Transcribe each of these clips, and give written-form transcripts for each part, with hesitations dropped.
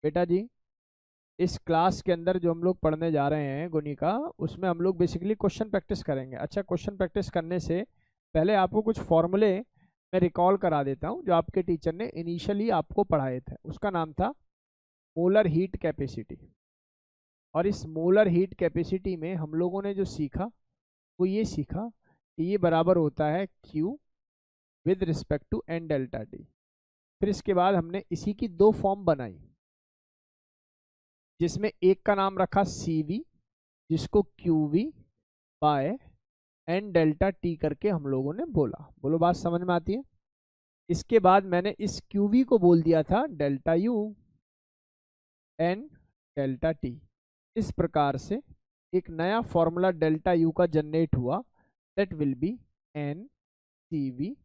बेटा जी, इस क्लास के अंदर जो हम लोग पढ़ने जा रहे हैं गुणिका, उसमें हम लोग बेसिकली क्वेश्चन प्रैक्टिस करेंगे। अच्छा, क्वेश्चन प्रैक्टिस करने से पहले आपको कुछ फॉर्मूले मैं रिकॉल करा देता हूं जो आपके टीचर ने इनिशियली आपको पढ़ाए थे। उसका नाम था मोलर हीट कैपेसिटी। और इस मोलर हीट कैपेसिटी में हम लोगों ने जो सीखा वो ये सीखा कि ये बराबर होता है Q with respect to n delta t. फिर इसके बाद हमने इसी की दो फॉर्म बनाई, जिसमें एक का नाम रखा CV, जिसको QV by n delta t करके हम लोगों ने बोला। बोलो, बात समझ में आती है? इसके बाद मैंने इस QV को बोल दिया था delta U n delta t. इस प्रकार से एक नया फॉर्मूला डेल्टा U का जनरेट हुआ, that will be n CV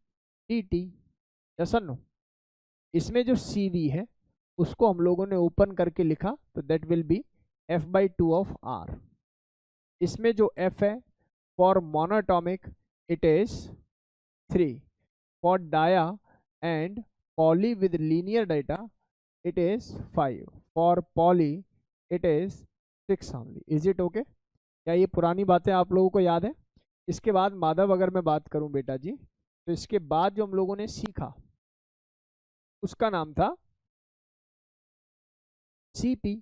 dt। Yes और नो? इसमें जो CV है उसको हम लोगों ने ओपन करके लिखा, तो that will be F/2 of R। इसमें जो F है for monatomic it is 3, for dia and poly with linear data it is 5, for poly it is 6 only. Is it okay? क्या ये पुरानी बातें आप लोगों को याद है? इसके बाद माधव, अगर मैं बात करूं बेटा जी, तो इसके बाद जो हम लोगों ने सीखा उसका नाम था CP।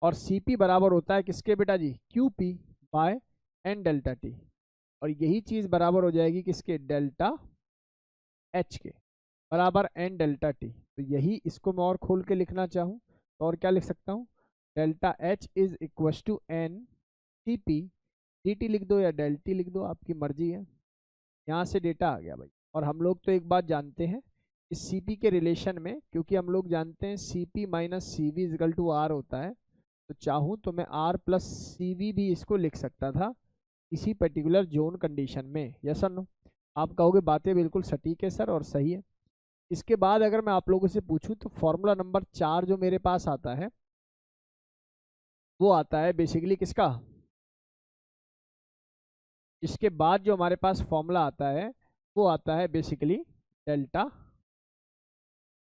और CP बराबर होता है किसके बेटा जी? QP by n delta t. और यही चीज बराबर हो जाएगी किसके? डेल्टा H के बराबर एन डेल्टा टी। तो यही इसको मैं और खोल के लिखना चाहूँ तो और क्या लिख सकता हूँ? Delta H is equal to n CP dt लिख दो या डेल्टी लिख दो, आपकी मर्जी है। यहाँ से डेटा आ गया भाई। और हम लोग तो एक बात जानते हैं इस CP के रिलेशन में, क्योंकि हम लोग जानते हैं CP minus CV is equal to R होता है, तो चाहूँ तो मैं R प्लस CV भी इसको लिख सकता था इसी पर्टिकुलर जोन कंडीशन में। यस और नो? आप कहोगे बातें बिल्कुल सटीक है सर और सही है। इसके बाद अगर मैं आप लोगों से पूछूं तो फॉर्मूला नंबर 4 जो मेरे पास आता है वो आता है बेसिकली किसका? इसके बाद जो हमारे पास फॉर्मूला आता है वो आता है बेसिकली डेल्टा।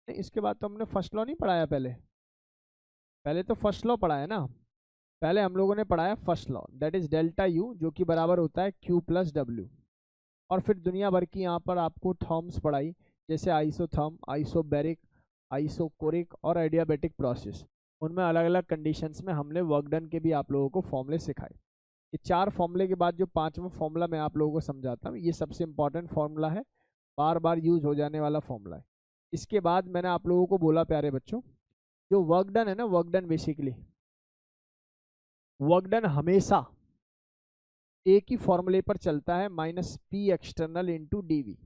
इसके बाद तो हमने फर्स्ट लॉ नहीं पढ़ाया, पहले तो फर्स्ट लॉ पढ़ा है ना। पहले हम लोगों ने पढ़ाया first law, that is delta U, जो कि बराबर होता है Q प्लस W। और फिर दुनिया भर की यहाँ पर आपको थर्म्स पढ़ाई, जैसे आइसोथर्म, आइसोबैरिक, आइसोकोरिक और एडियाबेटिक प्रोसेस। उनमें अलग अलग कंडीशंस में हमने वर्क डन के भी आप लोगों को फॉर्मूले सिखाए। ये 4 फॉर्मूले के बाद जो 5वां फॉर्मूला मैं आप लोगों को समझाता हूँ, ये सबसे इंपॉर्टेंट फॉर्मूला है, बार बार यूज हो जाने वाला फॉर्मूला है। इसके बाद मैंने आप लोगों को बोला प्यारे बच्चों, जो वर्क डन है ना, work done basically work done हमेशा एक ही फॉर्मूले पर चलता है, minus P external into DV।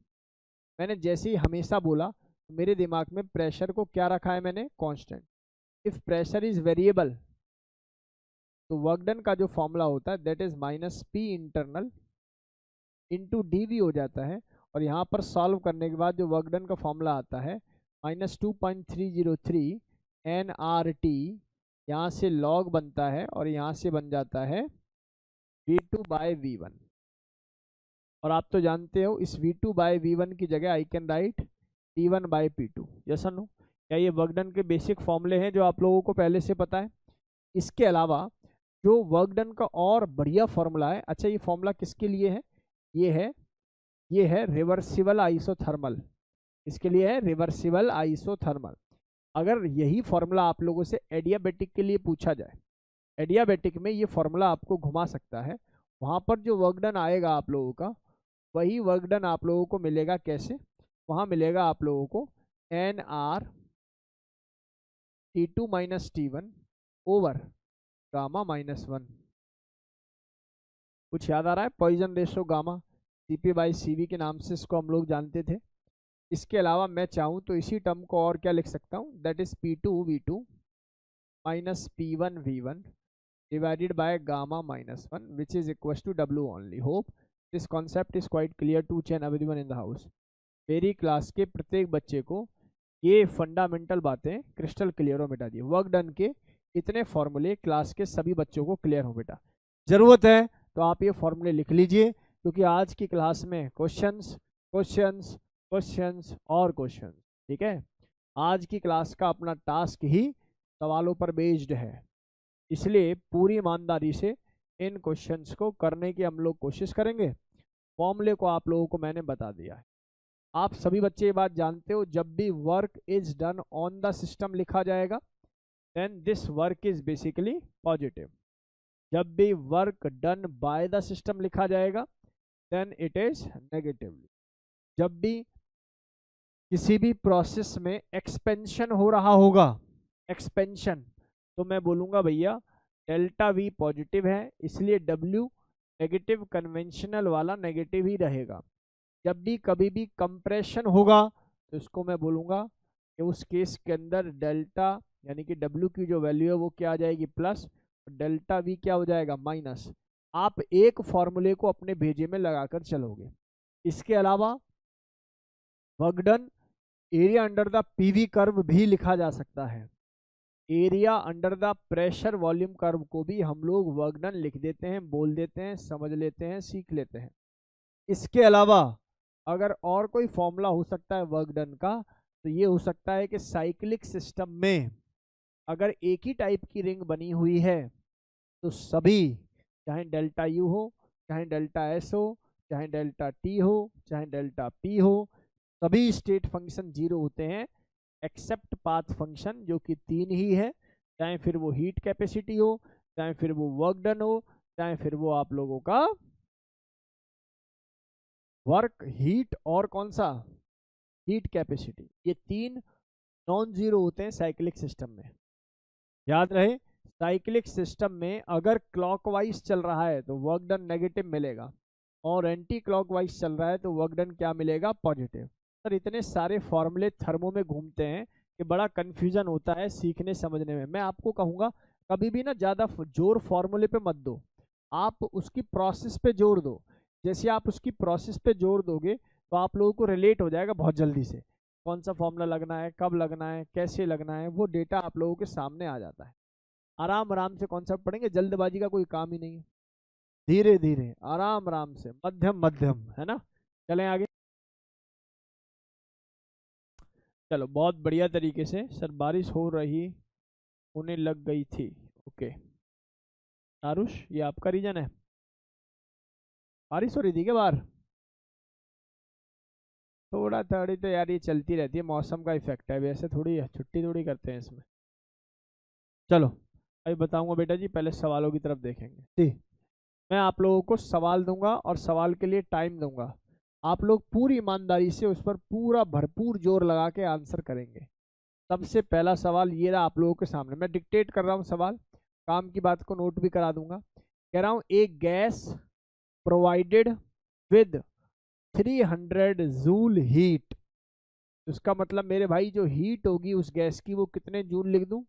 मैंने जैसे ही हमेशा बोला तो मेरे दिमाग में प्रेशर को क्या रखा है मैंने? Constant. If pressure is variable तो वर्क डन का जो फॉर्मूला होता है that is minus P internal into DV हो जाता है। और यहाँ पर सॉल्व करने के बाद जो वर्क डन का फॉर्मूला आता है -2.303 nRT, यहाँ से लॉग बनता है और यहाँ से बन जाता है V2/V1। और आप तो जानते हो इस V2/V1 की जगह I can write P1/P2। Yes और नो? क्या ये वर्क डन के बेसिक फॉर्मूले हैं जो आप लोगों को पहले से पता है? इसके अलावा जो वर्क डन का और बढ़िया फॉर्मूला है, अच्छा ये फॉर्मूला किसके लिए है? ये है रिवर्सिबल आइसोथर्मल। इसके लिए है रिवर्सिबल आइसोथर्मल। अगर यही फॉर्मूला आप लोगों से एडियाबेटिक के लिए पूछा जाए, एडियाबेटिक में ये फॉर्मूला आपको घुमा सकता है, वहाँ पर जो वर्क डन आएगा आप लोगों का, वही वर्क डन आप लोगों को मिलेगा कैसे? वहाँ मिलेगा आप लोगों को NR T2 minus T1 over gamma -1। कुछ याद आ रहा है? पॉइजन रेशो गामा, CP/CV के नाम से इसको हम लोग जानते थे। इसके अलावा मैं चाहूँ तो इसी टर्म को और क्या लिख सकता हूँ? That is P2V2 minus P1V1 divided by gamma -1 which is equals to W only. Hope this concept is quite clear to each and everyone in the house. मेरी क्लास के प्रत्येक बच्चे को ये फंडामेंटल बातें क्रिस्टल क्लियर हो बेटा जी। वर्क डन के इतने फॉर्मूले क्लास के सभी बच्चों को क्लियर हो बेटा। जरूरत है तो आप ये फॉर्मूले लिख लीजिए, क्योंकि आज की क्लास में क्वेश्चंस क्वेश्चंस क्वेश्चंस और क्वेश्चंस। ठीक है, आज की क्लास का अपना टास्क ही सवालों पर बेस्ड है, इसलिए पूरी ईमानदारी से इन क्वेश्चंस को करने की हम लोग कोशिश करेंगे। फॉर्मूले को आप लोगों को मैंने बता दिया है। आप सभी बच्चे ये बात जानते हो, जब भी work is done on the system लिखा जाएगा then this work is basically positive. जब भी work done by the system लिखा जाएगा देन इट इज नेगेटिवली। जब भी किसी भी प्रोसेस में एक्सपेंशन हो रहा होगा, एक्सपेंशन, तो मैं बोलूँगा भैया डेल्टा वी पॉजिटिव है, इसलिए डब्ल्यू नेगेटिव, कन्वेंशनल वाला नेगेटिव ही रहेगा। जब भी कभी भी कंप्रेशन होगा तो इसको मैं बोलूँगा कि उस केस के अंदर डेल्टा यानी कि डब्ल्यू की जो वैल्यू है वो क्या आ जाएगी प्लस, डेल्टा वी क्या हो जाएगा माइनस। आप एक फॉर्मूले को अपने भेजे में लगाकर चलोगे। इसके अलावा work done area under the PV curve भी लिखा जा सकता है। Area under the pressure volume curve को भी हम लोग वर्क डन लिख देते हैं, बोल देते हैं, समझ लेते हैं, सीख लेते हैं। इसके अलावा अगर और कोई फॉर्मूला हो सकता है वर्क डन का तो ये हो सकता है कि साइक्लिक सिस्टम में अगर एक ही टाइप की रिंग बनी हुई है तो सभी, चाहे डेल्टा यू हो, चाहे डेल्टा एस हो, चाहे डेल्टा टी हो, चाहे डेल्टा पी हो, सभी स्टेट फंक्शन जीरो होते हैं एक्सेप्ट पाथ फंक्शन जो कि 3 ही है। चाहे फिर वो हीट कैपेसिटी हो, चाहे फिर वो वर्क डन हो, चाहे फिर वो आप लोगों का वर्क हीट और कौन सा हीट कैपेसिटी, ये 3 नॉन जीरो होते हैं साइक्लिक सिस्टम में। याद रहे साइक्लिक सिस्टम में अगर क्लॉकवाइज चल रहा है तो वर्क डन नेगेटिव मिलेगा और एंटी क्लॉकवाइज चल रहा है तो वर्क डन क्या मिलेगा पॉजिटिव। सर इतने सारे फॉर्मूले थर्मो में घूमते हैं कि बड़ा कंफ्यूजन होता है सीखने समझने में। मैं आपको कहूँगा कभी भी ना ज़्यादा जोर फॉर्मूले पे मत दो, आप उसकी प्रोसेस पे जोर दो। जैसे आप उसकी प्रोसेस पे जोर दोगे तो आप लोगों को रिलेट हो जाएगा बहुत जल्दी से, कौन सा फॉर्मूला लगना है, कब लगना है, कैसे लगना है, वो डेटा आप लोगों के सामने आ जाता है। आराम आराम से कॉन्सेप्ट पढ़ेंगे, जल्दबाजी का कोई काम ही नहीं है, धीरे धीरे आराम आराम से मध्यम मध्यम, है ना। चलें आगे। चलो बहुत बढ़िया तरीके से। सर बारिश हो रही होने लग गई थी, ओके। आरुष ये आपका रीजन है, बारिश हो रही थी क्या बाहर? थोड़ा थोड़ी तो यार ये चलती रहती है, मौसम का इफेक्ट है, वैसे थोड़ी छुट्टी थोड़ी करते हैं इसमें। चलो अभी बताऊंगा बेटा जी, पहले सवालों की तरफ देखेंगे। ठीक, मैं आप लोगों को सवाल दूंगा और सवाल के लिए टाइम दूंगा, आप लोग पूरी ईमानदारी से उस पर पूरा भरपूर जोर लगा के आंसर करेंगे। सबसे पहला सवाल ये रहा आप लोगों के सामने, मैं डिक्टेट कर रहा हूँ सवाल, काम की बात को नोट भी करा दूंगा। कह रहा हूँ एक gas provided with 300 joule heat, उसका मतलब मेरे भाई जो हीट होगी उस गैस की वो कितने जूल लिख दूं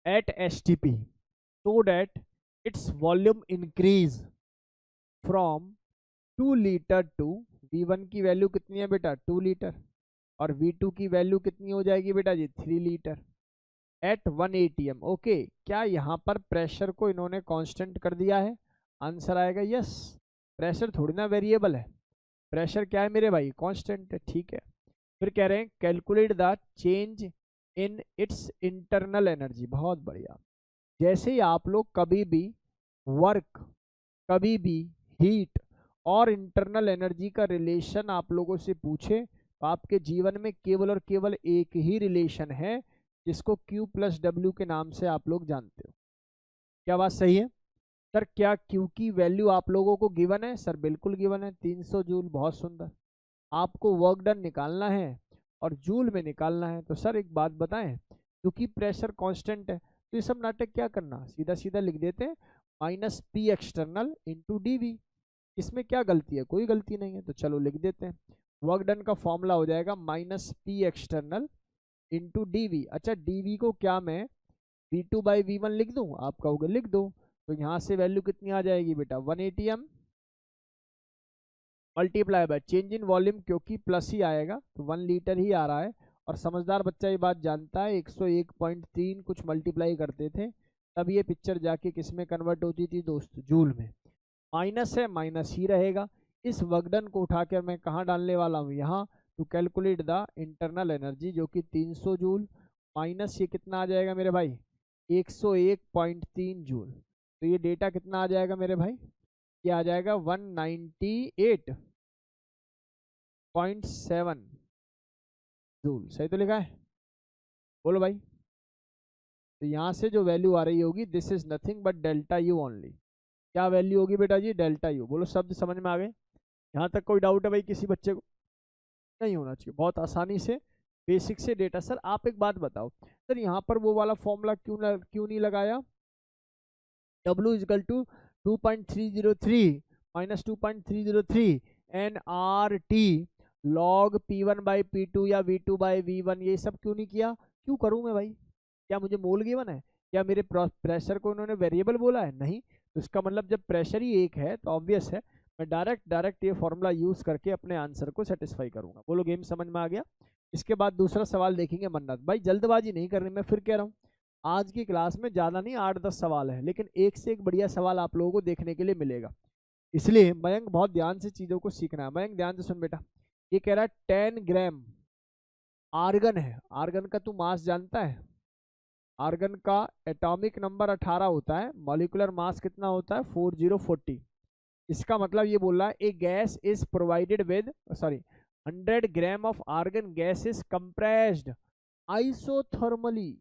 at STP, so that its volume increase from 2 litre to V1 की वैल्यू कितनी है बेटा 2 लीटर और V2 की वैल्यू कितनी हो जाएगी बेटा जी 3 लीटर एट 1 ATM। ओके, क्या यहाँ पर प्रेशर को इन्होंने कांस्टेंट कर दिया है? आंसर आएगा यस। प्रेशर थोड़ी ना वेरिएबल है, प्रेशर क्या है मेरे भाई कांस्टेंट है, ठीक है। फिर कह रहे हैं calculate the change in its internal energy, बहुत बढ़िया। जैसे ही आप लोग कभी भी वर्क, कभी भी हीट और इंटरनल एनर्जी का रिलेशन आप लोगों से पूछे तो आपके जीवन में केवल और केवल एक ही रिलेशन है जिसको Q प्लस W के नाम से आप लोग जानते हो। क्या बात सही है सर? क्या Q की वैल्यू आप लोगों को गिवन है? सर बिल्कुल गिवन है, 300 जूल। बहुत सुंदर। आपको वर्क डन निकालना है और जूल में निकालना है। तो सर एक बात बताएं, क्योंकि प्रेशर कांस्टेंट है तो ये सब नाटक क्या करना, सीधा सीधा लिख देते हैं minus p external into d v. इसमें क्या गलती है? कोई गलती नहीं है, तो चलो लिख देते हैं। वर्क डन का फॉर्मूला हो जाएगा minus p external into d v. अच्छा डी वी को क्या मैं V2 बाई V1 लिख दूं? आप कहोगे लिख दो, तो यहाँ से वैल्यू कितनी आ जाएगी बेटा 1 ATM multiply by change in volume, क्योंकि प्लस ही आएगा तो 1 लीटर ही आ रहा है। और समझदार बच्चा ये बात जानता है 101.3 कुछ मल्टीप्लाई करते थे तब ये पिक्चर जाके किस में कन्वर्ट होती थी दोस्त? जूल में। माइनस है माइनस ही रहेगा। इस वर्क डन को उठाकर मैं कहाँ डालने वाला हूँ? यहाँ। To calculate the internal energy, जो कि 300 जूल माइनस ये कितना आ जाएगा मेरे भाई 101.3 जूल। तो ये डेटा कितना आ जाएगा मेरे भाई, ये आ जाएगा 198.7 जूल। सही तो लिखा है, बोलो भाई। तो यहाँ से जो वैल्यू आ रही होगी, this is nothing but delta U only. क्या वैल्यू होगी बेटा जी, डेल्टा यू। बोलो शब्द समझ में आ गए? यहाँ तक कोई डाउट है भाई किसी बच्चे को? नहीं होना चाहिए, बहुत आसानी से बेसिक से डेटा। सर आप एक बात बताओ, सर यहाँ पर वो वाला फॉर्मूला क्यों नहीं लगाया, W is equal to 2.303 minus 2.303 n r t log P1 by P2 या V2 बाई V1, ये सब क्यों नहीं किया? क्यों करूँ मैं भाई? क्या मुझे मोल गिवन है? क्या मेरे प्रेशर को इन्होंने वेरिएबल बोला है? नहीं। तो इसका मतलब जब प्रेशर ही एक है तो ऑब्वियस है मैं डायरेक्ट ये फॉर्मूला यूज करके अपने आंसर को सेटिस्फाई करूंगा। बोलो गेम समझ में आ गया? इसके बाद दूसरा सवाल देखेंगे मन्नत भाई, जल्दबाजी नहीं करनी, मैं फिर कह रहा हूँ आज की क्लास में ज़्यादा नहीं 8-10 सवाल है, लेकिन एक से एक बढ़िया सवाल आप लोगों को देखने के लिए मिलेगा। इसलिए मयंक बहुत ध्यान से चीज़ों को सीखना है। मयंक ध्यान से सुन बेटा, ये कह रहा है 10 ग्राम आर्गन है। आर्गन का तू मास जानता है? आर्गन का एटॉमिक नंबर 18 होता है, मॉलिक्यूलर मास कितना होता है 4040। इसका मतलब ये बोल रहा है a gas is provided with 100 gram of argon gas is compressed isothermally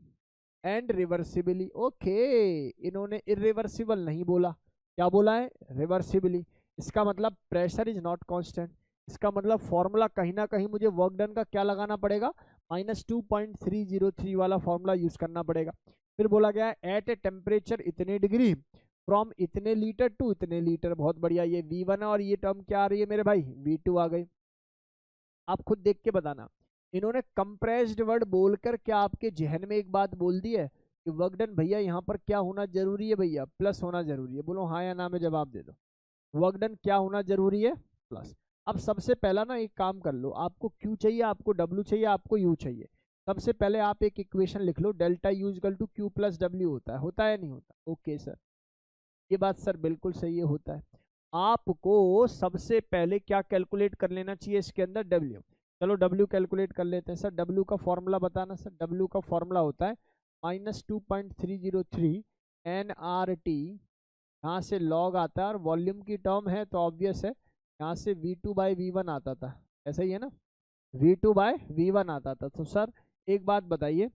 and reversibly. Okay, इन्होंने इरिवर्सिबल नहीं बोला, क्या बोला है? रिवर्सिबली। इसका मतलब प्रेशर इज नॉट कांस्टेंट। इसका मतलब फॉर्मूला कहीं ना कहीं मुझे वर्क डन का क्या लगाना पड़ेगा, -2.303 वाला फॉर्मूला यूज करना पड़ेगा। फिर बोला गया है एट ए टेम्परेचर इतने डिग्री फ्रॉम इतने लीटर टू इतने लीटर। बहुत बढ़िया, ये V1 और ये टर्म क्या आ रही है मेरे भाई, V2 आ गई। आप खुद देख के बताना, इन्होंने कंप्रेस्ड वर्ड बोलकर क्या आपके जहन में एक बात बोल दी है कि वर्क डन भैया यहाँ पर क्या होना जरूरी है, भैया प्लस होना जरूरी है? बोलो हाँ या ना में जवाब दे दो। वर्क डन क्या होना जरूरी है, प्लस। अब सबसे पहला ना एक काम कर लो, आपको Q चाहिए, आपको W चाहिए, आपको U चाहिए। सबसे पहले आप एक इक्वेशन लिख लो, delta U equal to Q plus W होता है नहीं होता? ओके सर, ये बात सर बिल्कुल सही है, होता है। आपको सबसे पहले क्या कैलकुलेट कर लेना चाहिए इसके अंदर, W। चलो W कैलकुलेट कर लेते हैं। सर W का फॉर्मूला बताना। सर W का फॉर्मूला होता है -2.303 nRT। यहाँ से लॉग आता है और वॉल्यूम की टर्म है तो ऑब्वियस है यहाँ से V2 बाई V1 आता था, ऐसा ही है ना, V2 बाई V1 आता था। तो सर एक बात बताइए,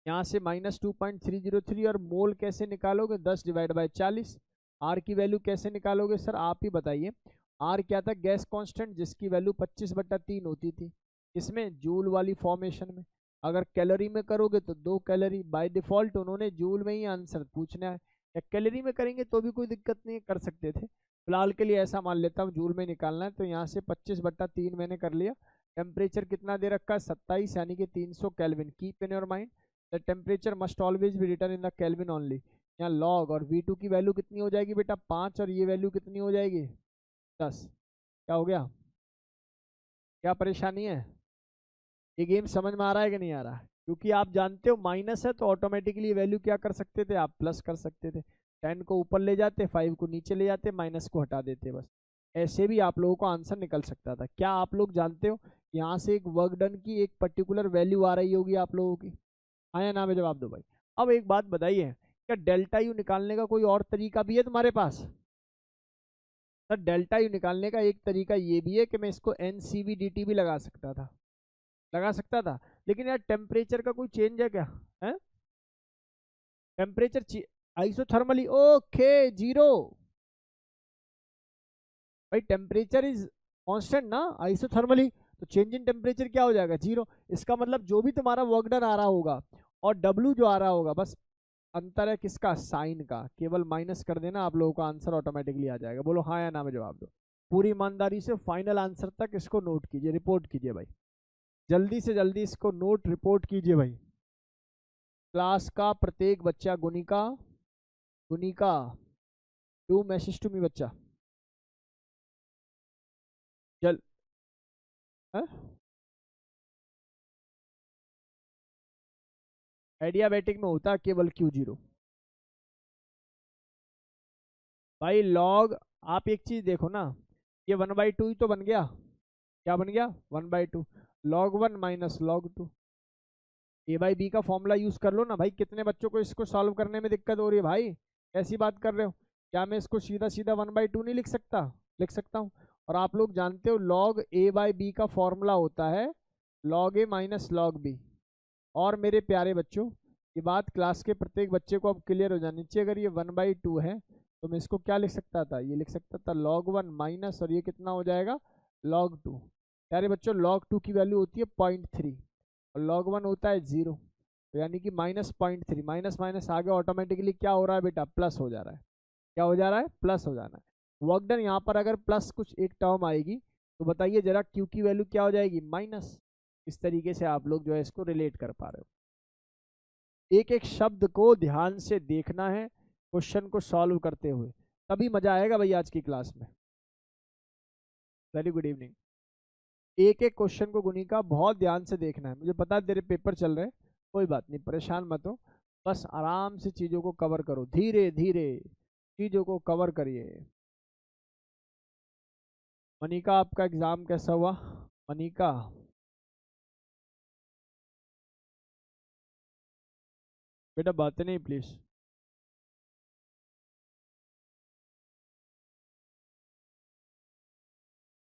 यहाँ से -2.303 और मोल कैसे निकालोगे, 10/40। आर की वैल्यू कैसे निकालोगे सर आप ही बताइए। आर क्या था, गैस कांस्टेंट, जिसकी वैल्यू 25/3 होती थी। इसमें जूल वाली फॉर्मेशन में। अगर कैलोरी में करोगे तो 2 कैलोरी। बाय डिफॉल्ट उन्होंने जूल में ही आंसर पूछना है, या कैलोरी में करेंगे तो भी कोई दिक्कत नहीं, कर सकते थे। फिलहाल के लिए ऐसा मान लेता हूँ जूल में निकालना है, तो यहाँ से 25/3 मैंने कर लिया। टेम्परेचर कितना दे रखा है, 27 यानी कि 300 kelvin. Keep in your mind the temperature must always be written in the kelvin only. यहाँ लॉग और V2 की वैल्यू कितनी हो जाएगी बेटा 5, और ये वैल्यू कितनी हो जाएगी 10। क्या हो गया, क्या परेशानी है? ये गेम समझ में आ रहा है कि नहीं आ रहा है? क्योंकि आप जानते हो माइनस है तो ऑटोमेटिकली वैल्यू क्या कर सकते थे, आप प्लस कर सकते थे। 10 को ऊपर ले जाते, 5 को नीचे ले जाते, माइनस को हटा देते, बस ऐसे भी आप लोगों को आंसर निकल सकता था। क्या आप लोग जानते हो यहाँ से एक वर्क डन की एक पर्टिकुलर वैल्यू आ रही होगी आप लोगों की? हाँ या ना में जवाब दो भाई। अब एक बात बताइए, क्या डेल्टा यू निकालने का कोई और तरीका भी है तुम्हारे पास? सर डेल्टा यू निकालने का एक तरीका ये भी है कि मैं इसको NCV/dt भी लगा सकता था, लेकिन यार टेम्परेचर का कोई चेंज है क्या है? Temperature isothermally, okay zero. भाई टेम्परेचर इज कांस्टेंट ना आइसोथर्मली, तो चेंज इन टेम्परेचर क्या हो जाएगा, जीरो। इसका मतलब जो भी तुम्हारा वर्क डन आ रहा होगा और W जो आ रहा होगा, बस अंतर है किसका, साइन का। केवल माइनस कर देना, आप लोगों का आंसर ऑटोमेटिकली आ जाएगा। बोलो हाँ या ना में जवाब दो। पूरी ईमानदारी से फाइनल आंसर तक इसको नोट कीजिए, रिपोर्ट कीजिए भाई, जल्दी से जल्दी इसको नोट रिपोर्ट कीजिए भाई। क्लास का प्रत्येक बच्चा गुनिका गुनिका डू मैसेज टू मी बच्चा, चल एडियाबेटिक में होता है केवल Q0 भाई। लॉग, आप एक चीज देखो ना, ये 1/2 ही तो बन गया, क्या बन गया 1/2 log 1 minus log 2। A by b का फॉर्मूला यूज कर लो ना भाई। कितने बच्चों को इसको सॉल्व करने में दिक्कत हो रही है भाई? कैसी बात कर रहे हो? क्या मैं इसको सीधा सीधा 1/2 नहीं लिख सकता? लिख सकता हूँ। और आप लोग जानते हो log a बाई बी का फॉर्मूला होता है log a minus log b। और मेरे प्यारे बच्चों, ये बात क्लास के प्रत्येक बच्चे को अब क्लियर हो जानी चाहिए। अगर ये 1/2 है तो मैं इसको क्या लिख सकता था? ये लिख सकता था log 1 माइनस, और ये कितना हो जाएगा log 2। प्यारे बच्चों log 2 की वैल्यू होती है 0.3 और log 1 होता है 0, तो यानी कि -0.3। माइनस माइनस आगे ऑटोमेटिकली क्या हो रहा है बेटा? प्लस हो जा रहा है। क्या हो जा रहा है? प्लस हो जाना है। वर्क डन यहाँ पर अगर प्लस कुछ एक टर्म आएगी तो बताइए जरा क्यू की वैल्यू क्या हो जाएगी? माइनस। इस तरीके से आप लोग जो है इसको रिलेट कर पा रहे हो। एक एक शब्द को ध्यान से देखना है क्वेश्चन को सॉल्व करते हुए, तभी मजा आएगा भाई आज की क्लास में। Very good evening. एक एक क्वेश्चन को गुनी का बहुत ध्यान से देखना है। मुझे पता है तेरे पेपर चल रहे हैं, कोई बात नहीं, परेशान मत हो। बस आराम से चीज़ों को कवर करो, धीरे धीरे चीज़ों को कवर करिए। मनिका आपका एग्ज़ाम कैसा हुआ? मनिका बेटा बातें नहीं प्लीज़।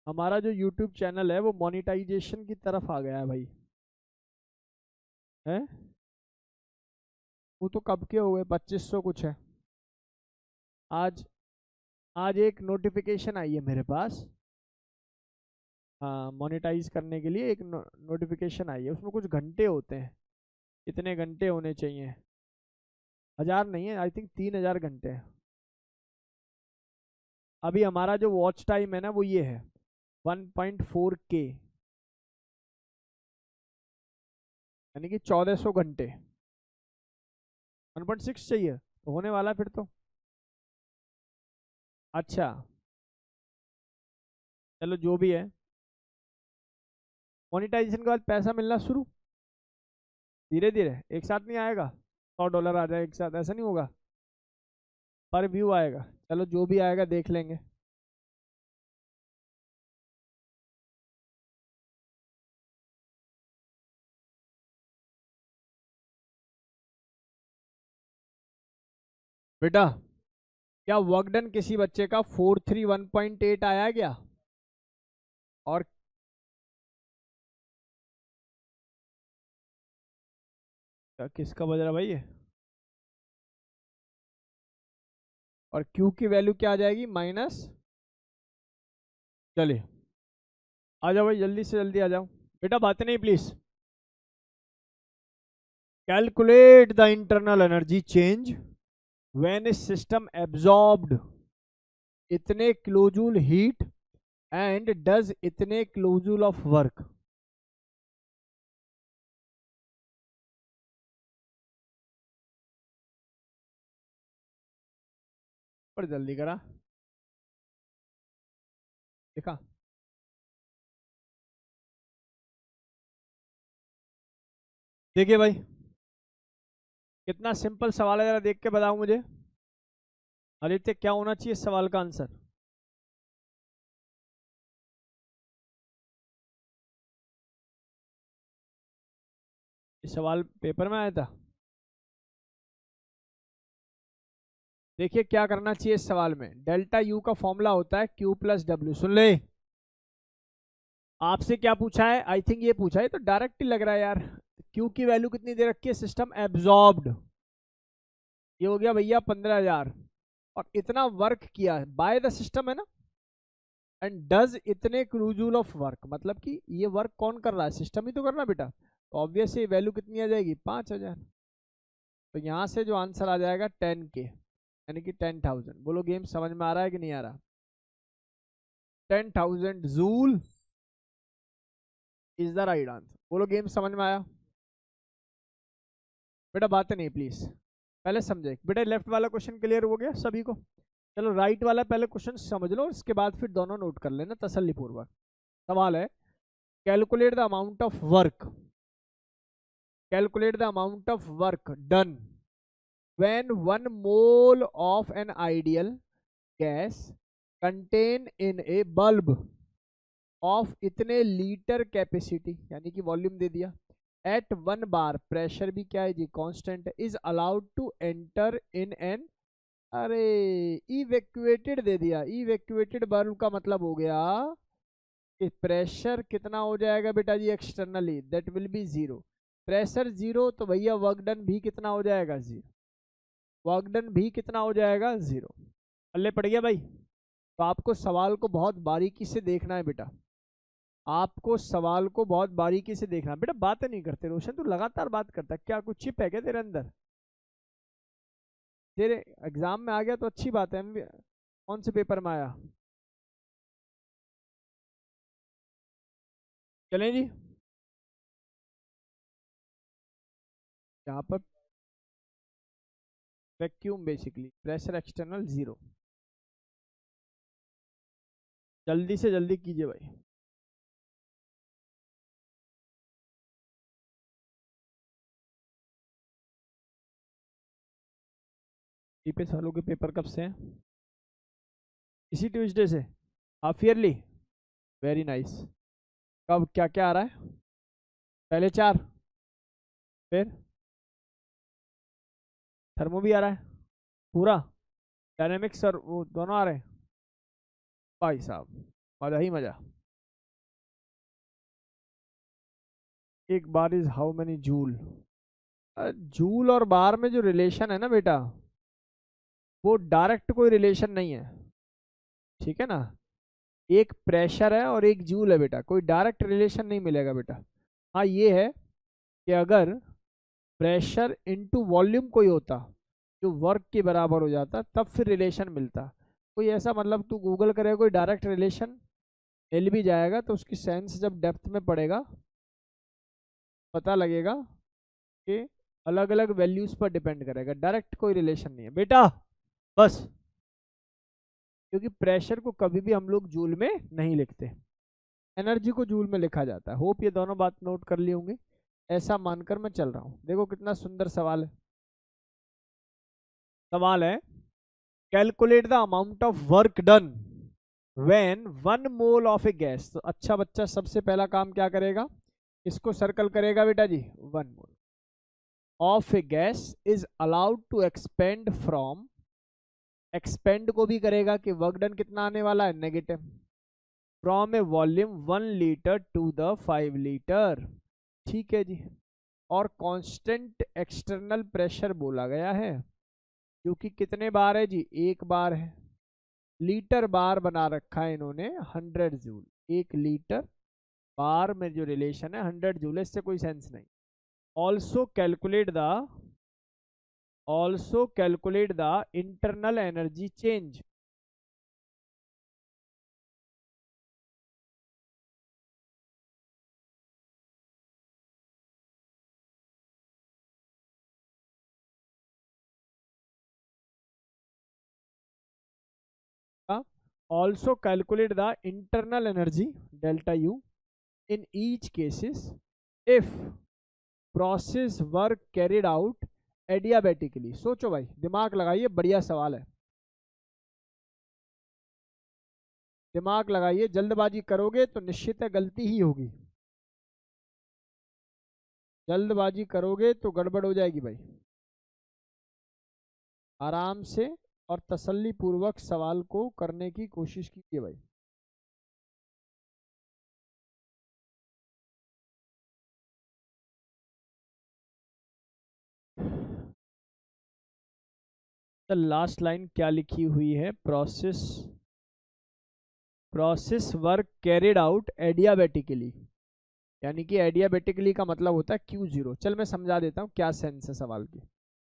हमारा जो यूट्यूब चैनल है वो मोनेटाइजेशन की तरफ आ गया है भाई। है वो तो कब के हो गए, 2500 कुछ है। आज आज एक नोटिफिकेशन आई है मेरे पास। हाँ, मोनेटाइज करने के लिए एक नोटिफिकेशन आई है। उसमें कुछ घंटे होते हैं, इतने घंटे होने चाहिए। 1000 नहीं है, आई थिंक 3000 घंटे हैं। अभी हमारा जो वॉच टाइम है ना वो ये है 1.4K, यानी कि 1400 घंटे। 1.6 चाहिए तो होने वाला फिर तो। अच्छा चलो जो भी है, मोनेटाइजेशन के बाद पैसा मिलना शुरू धीरे धीरे, एक साथ नहीं आएगा। $100 आ जाए एक साथ, ऐसा नहीं होगा, पर व्यू आएगा। चलो जो भी आएगा देख लेंगे। बेटा क्या वर्क डन किसी बच्चे का 431.8 आया क्या? और किसका बज रहा भाई ये? और क्यू की वैल्यू क्या आ जाएगी? माइनस। चलिए आ जाओ भाई, जल्दी से जल्दी आ जाओ। बेटा बातें नहीं please. Calculate the internal energy change when A system absorbed इतने किलोजूल हीट एंड डज इतने किलोजूल ऑफ वर्क। पर जल्दी करा, देखा? देखिए भाई कितना सिंपल सवाल है, जरा देख के बताओ मुझे। आदित्य क्या होना चाहिए इस सवाल का आंसर? इस सवाल पेपर में आया था। देखिए क्या करना चाहिए इस सवाल में, डेल्टा यू का फॉर्मूला होता है क्यू प्लस डब्ल्यू। सुन ले, आपसे क्या पूछा है? आई थिंक ये पूछा है, तो डायरेक्ट ही लग रहा है यार। क्यू की वैल्यू कितनी दे रखी है? सिस्टम एब्जॉर्ब्ड, ये हो गया भैया 15,000, और इतना वर्क किया बाय द सिस्टम है ना, एंड डज इतने क्रूजूल ऑफ वर्क, मतलब कि ये वर्क कौन कर रहा है? सिस्टम ही तो कर रहा है बेटा। तो ऑब्वियसली वैल्यू कितनी आ जाएगी? 5,000। तो यहाँ से जो आंसर आ जाएगा 10K, यानी कि 10,000। बोलो गेम समझ में आ रहा है कि नहीं आ रहा? 10,000 joule is the right answer. बोलो गेम समझ में आया? बेटा बातें नहीं प्लीज, पहले समझे। बेटा लेफ्ट वाला क्वेश्चन क्लियर हो गया सभी को? चलो राइट वाला पहले क्वेश्चन समझ लो, इसके बाद फिर दोनों नोट कर लेना तसल्ली पूर्वक। सवाल है calculate the amount of work, calculate the amount of work done when 1 mole of an ideal gas contain in a bulb of इतने लीटर कैपेसिटी, यानी कि वॉल्यूम दे दिया, एट 1 बार प्रेशर भी क्या है जी, कांस्टेंट है, is allowed to enter in an, अरे इवैक्यूएटेड दे दिया, इवैक्यूएटेड बल्ब का मतलब हो गया कि प्रेशर कितना हो जाएगा बेटा जी externally, that will be zero. Pressure zero तो भैया वर्क डन भी कितना हो जाएगा, जीरो। वर्क डन भी कितना हो जाएगा, जीरो। पल्ले पड़ गया भाई। तो आपको सवाल को बहुत बारीकी से देखना है बेटा, आपको सवाल को बहुत बारीकी से देखना है बेटा। बातें नहीं करते रोशन, तू लगातार बात करता है, क्या कुछ चिप है क्या तेरे अंदर? तेरे एग्जाम में आ गया तो अच्छी बात है। कौन से पेपर में आया? चलें जी। यहाँ पर vacuum basically, pressure external zero. जल्दी से जल्दी कीजिए भाई। जीपीएस वालों के पेपर कब से हैं? इसी ट्यूसडे से, हाफ ईयरली, वेरी नाइस। कब क्या क्या आ रहा है? पहले 4, फिर थर्मो भी आ रहा है पूरा, डायनेमिक्स और वो दोनों आ रहे हैं। भाई साहब मजा ही मजा। एक bar is how many joule? Joule और बार में जो रिलेशन है ना बेटा, वो डायरेक्ट कोई रिलेशन नहीं है, ठीक है ना। एक प्रेशर है और एक जूल है बेटा, कोई डायरेक्ट रिलेशन नहीं मिलेगा बेटा। हाँ ये है कि अगर प्रेशर इनटू वॉल्यूम कोई होता जो वर्क के बराबर हो जाता, तब फिर रिलेशन मिलता। कोई ऐसा मतलब तू गूगल करेगा कोई डायरेक्ट रिलेशन मिल भी जाएगा तो उसकी सेंस जब डेप्थ में पड़ेगा पता लगेगा कि अलग अलग वैल्यूज पर डिपेंड करेगा, डायरेक्ट कोई रिलेशन नहीं है बेटा बस। क्योंकि प्रेशर को कभी भी हम लोग जूल में नहीं लिखते, एनर्जी को जूल में लिखा जाता है। होप ये दोनों बात नोट कर ली होंगे, ऐसा मानकर मैं चल रहा हूँ। देखो कितना सुंदर सवाल है। सवाल है calculate the amount of work done when 1 mole of a gas. तो अच्छा बच्चा सबसे पहला काम क्या करेगा, इसको सर्कल करेगा बेटा जी। 1 mole of a gas is allowed to expand from, expand को भी करेगा कि वर्क डन कितना आने वाला है, negative, from a volume 1 litre to the 5 litre, ठीक है जी। और कांस्टेंट एक्सटर्नल प्रेशर बोला गया है जो कि कितने बार है जी, 1 बार है। लीटर बार बना रखा है इन्होंने 100 जूल, 1 लीटर बार में जो रिलेशन है 100 जूल, इससे कोई सेंस नहीं। Also calculate the internal energy change. Also calculate the internal energy delta U in each cases if process work carried out adiabatically। सोचो भाई, दिमाग लगाइए, बढ़िया सवाल है, दिमाग लगाइए। जल्दबाजी करोगे तो निश्चित है गलती ही होगी, जल्दबाजी करोगे तो गड़बड़ हो जाएगी भाई। आराम से और तसल्ली पूर्वक सवाल को करने की कोशिश कीजिए भाई। लास्ट लाइन क्या लिखी हुई है, process work carried out adiabatically, यानी कि एडियाबेटिकली का मतलब होता है Q0। चल मैं समझा देता हूँ क्या सेंस है सवाल की।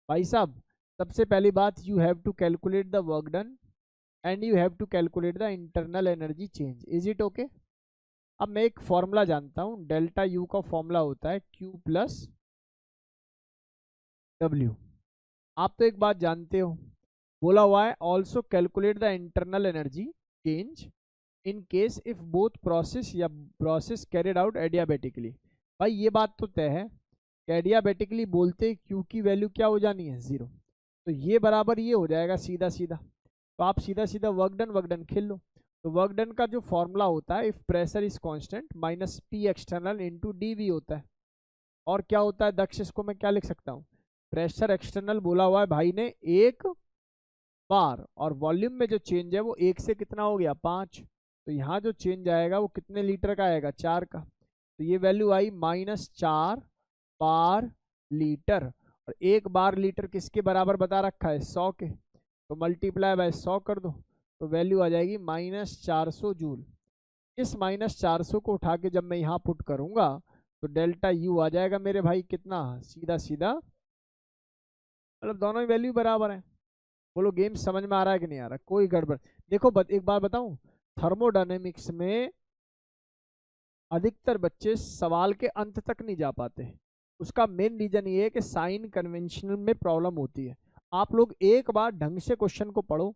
भाई साहब सबसे पहली बात, you have to calculate the work done and you have to calculate the internal energy change. Is it okay? अब मैं एक फॉर्मूला जानता हूँ, डेल्टा यू का फॉर्मूला होता है Q प्लस W। आप तो एक बात जानते हो, बोला हुआ है also calculate the internal energy change in case if both process या प्रोसेस कैरिड आउट एडियाबेटिकली। भाई ये बात तो तय है कि एडियाबेटिकली बोलते क्यू की वैल्यू क्या हो जानी है, 0। तो ये बराबर ये हो जाएगा सीधा सीधा। तो आप सीधा सीधा वर्क डन खेल लो। तो वर्क डन का जो फॉर्मूला होता है, if pressure is constant minus p external into d v होता है। और क्या होता है दक्ष, इसको मैं क्या लिख सकता हूँ, प्रेशर एक्सटर्नल बोला हुआ है भाई ने एक बार, और वॉल्यूम में जो चेंज है वो एक से कितना हो गया 5, तो यहाँ जो चेंज आएगा वो कितने लीटर का आएगा 4 का, तो ये वैल्यू आई -4 बार लीटर। और एक बार लीटर किसके बराबर बता रखा है 100 के, तो मल्टीप्लाई बाय 100 कर दो, तो वैल्यू आ जाएगी -400 जूल। इस -400 को उठा के जब मैं यहाँ पुट करूंगा तो डेल्टा यू आ जाएगा मेरे भाई कितना, सीधा सीधा, मतलब दोनों ही वैल्यू बराबर है। बोलो गेम समझ में आ रहा है कि नहीं आ रहा, कोई गड़बड़। देखो एक बार बताऊं, थर्मोडायनेमिक्स में अधिकतर बच्चे सवाल के अंत तक नहीं जा पाते। उसका मेन रीजन ये है कि साइन कन्वेंशन में प्रॉब्लम होती है। आप लोग एक बार ढंग से क्वेश्चन को पढ़ो,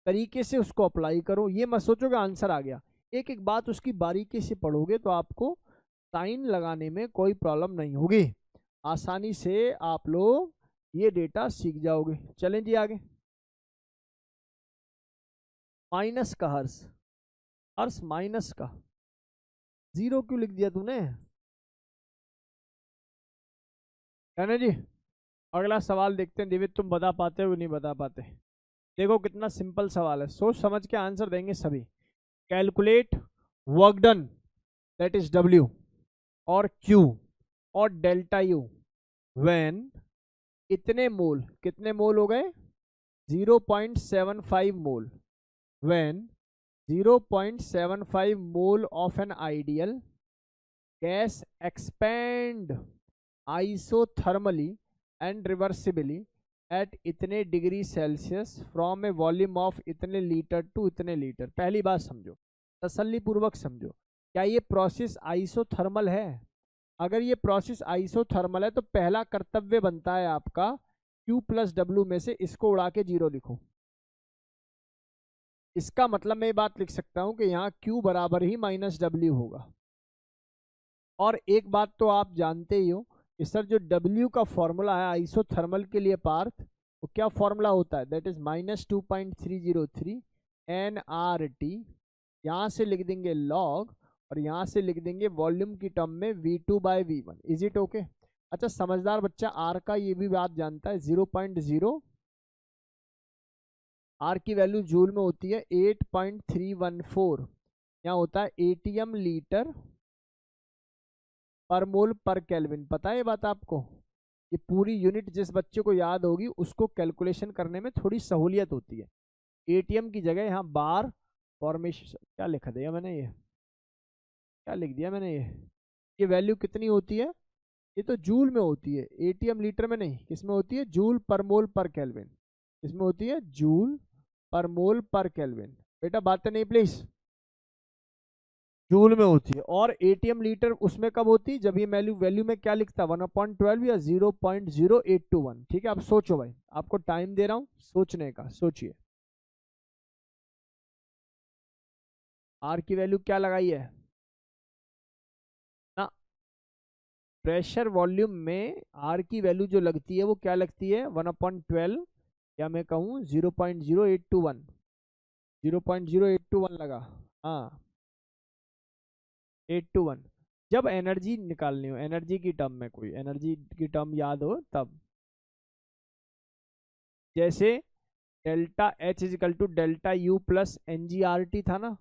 तरीके से उसको अप्लाई करो, ये मत सोचो कि आंसर आ गया। एक एक बात उसकी बारीकी से पढ़ोगे तो आपको साइन लगाने में कोई प्रॉब्लम नहीं होगी, आसानी से आप लोग ये डेटा सीख जाओगे। चलें जी आगे। माइनस का हर्ष, हर्ष माइनस का, जीरो क्यों लिख दिया तूने, है ना जी। अगला सवाल देखते हैं दिव्य, तुम बता पाते हो नहीं बता पाते। देखो कितना सिंपल सवाल है, सोच समझ के आंसर देंगे सभी। Calculate work done that is W और क्यू और डेल्टा यू व्हेन इतने मोल, कितने मोल हो गए 0.75 mole, when 0.75 mole of an ideal gas expand isothermally and reversibly at इतने degree Celsius from a volume of इतने लीटर टू इतने litre. पहली बात समझो, तसल्ली पूर्वक समझो, क्या ये प्रोसेस आइसोथर्मल है? अगर ये प्रोसेस आइसोथर्मल है तो पहला कर्तव्य बनता है आपका Q प्लस W में से इसको उड़ा के 0 लिखो। इसका मतलब मैं ये बात लिख सकता हूं कि यहाँ Q बराबर ही -W होगा। और एक बात तो आप जानते ही हो कि सर जो W का फॉर्मूला है आइसोथर्मल के लिए पार्थ, वो क्या फॉर्मूला होता है, दैट इज -2.303 nRT। यहाँ से लिख देंगे लॉग और यहाँ से लिख देंगे वॉल्यूम की टर्म में V2/V1। Is it okay? अच्छा समझदार बच्चा आर का ये भी बात जानता है, 0.0 आर की वैल्यू जूल में होती है 8.314, यहाँ होता है ATM लीटर पर मोल पर केल्विन। पता है ये बात आपको? ये पूरी यूनिट जिस बच्चे को याद होगी उसको कैलकुलेशन करने में थोड़ी सहूलियत होती है। ATM की जगह यहाँ बार फॉर्मेशन, क्या लिख दिया मैंने, ये क्या लिख दिया मैंने, ये वैल्यू कितनी होती है, ये तो जूल में होती है, ATM लीटर में नहीं। किस में होती है? जूल पर मोल पर केल्विन। इसमें होती है जूल पर मोल पर केल्विन। बेटा बातें नहीं प्लीज, जूल में होती है। और ATM लीटर उसमें कब होती, जब ये वैल्यू में क्या लिखता 1/12 या 0.0821। ठीक है, अब सोचो भाई, आपको टाइम दे रहा हूं सोचने का, सोचिए। आर की वैल्यू क्या लगाई है ना, प्रेशर वॉल्यूम में आर की वैल्यू जो लगती है वो क्या लगती है 1/12, या मैं कहूँ 0.0821, 0.0821 लगा, हाँ 821। जब एनर्जी निकालनी हो, एनर्जी की टर्म में कोई एनर्जी की टर्म याद हो तब, जैसे delta H is equal to delta U plus NGRT था ना,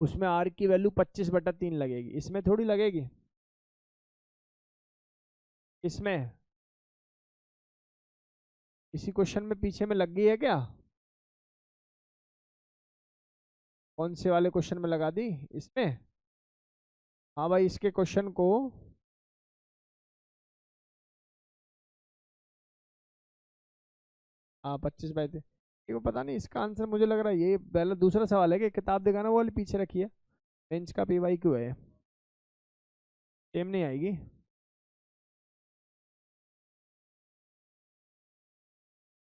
उसमें R की वैल्यू 25/3 लगेगी, इसमें थोड़ी लगेगी। इसमें इसी क्वेश्चन में पीछे में लग गई है क्या? कौन से वाले क्वेश्चन में लगा दी? इसमें, हाँ भाई इसके क्वेश्चन को, हाँ 25/3। ये पता नहीं इसका आंसर, मुझे लग रहा है ये पहला दूसरा सवाल है कि किताब दिखाना वो वाली पीछे रखी है, बेंच का PYQ है, सेम नहीं आएगी।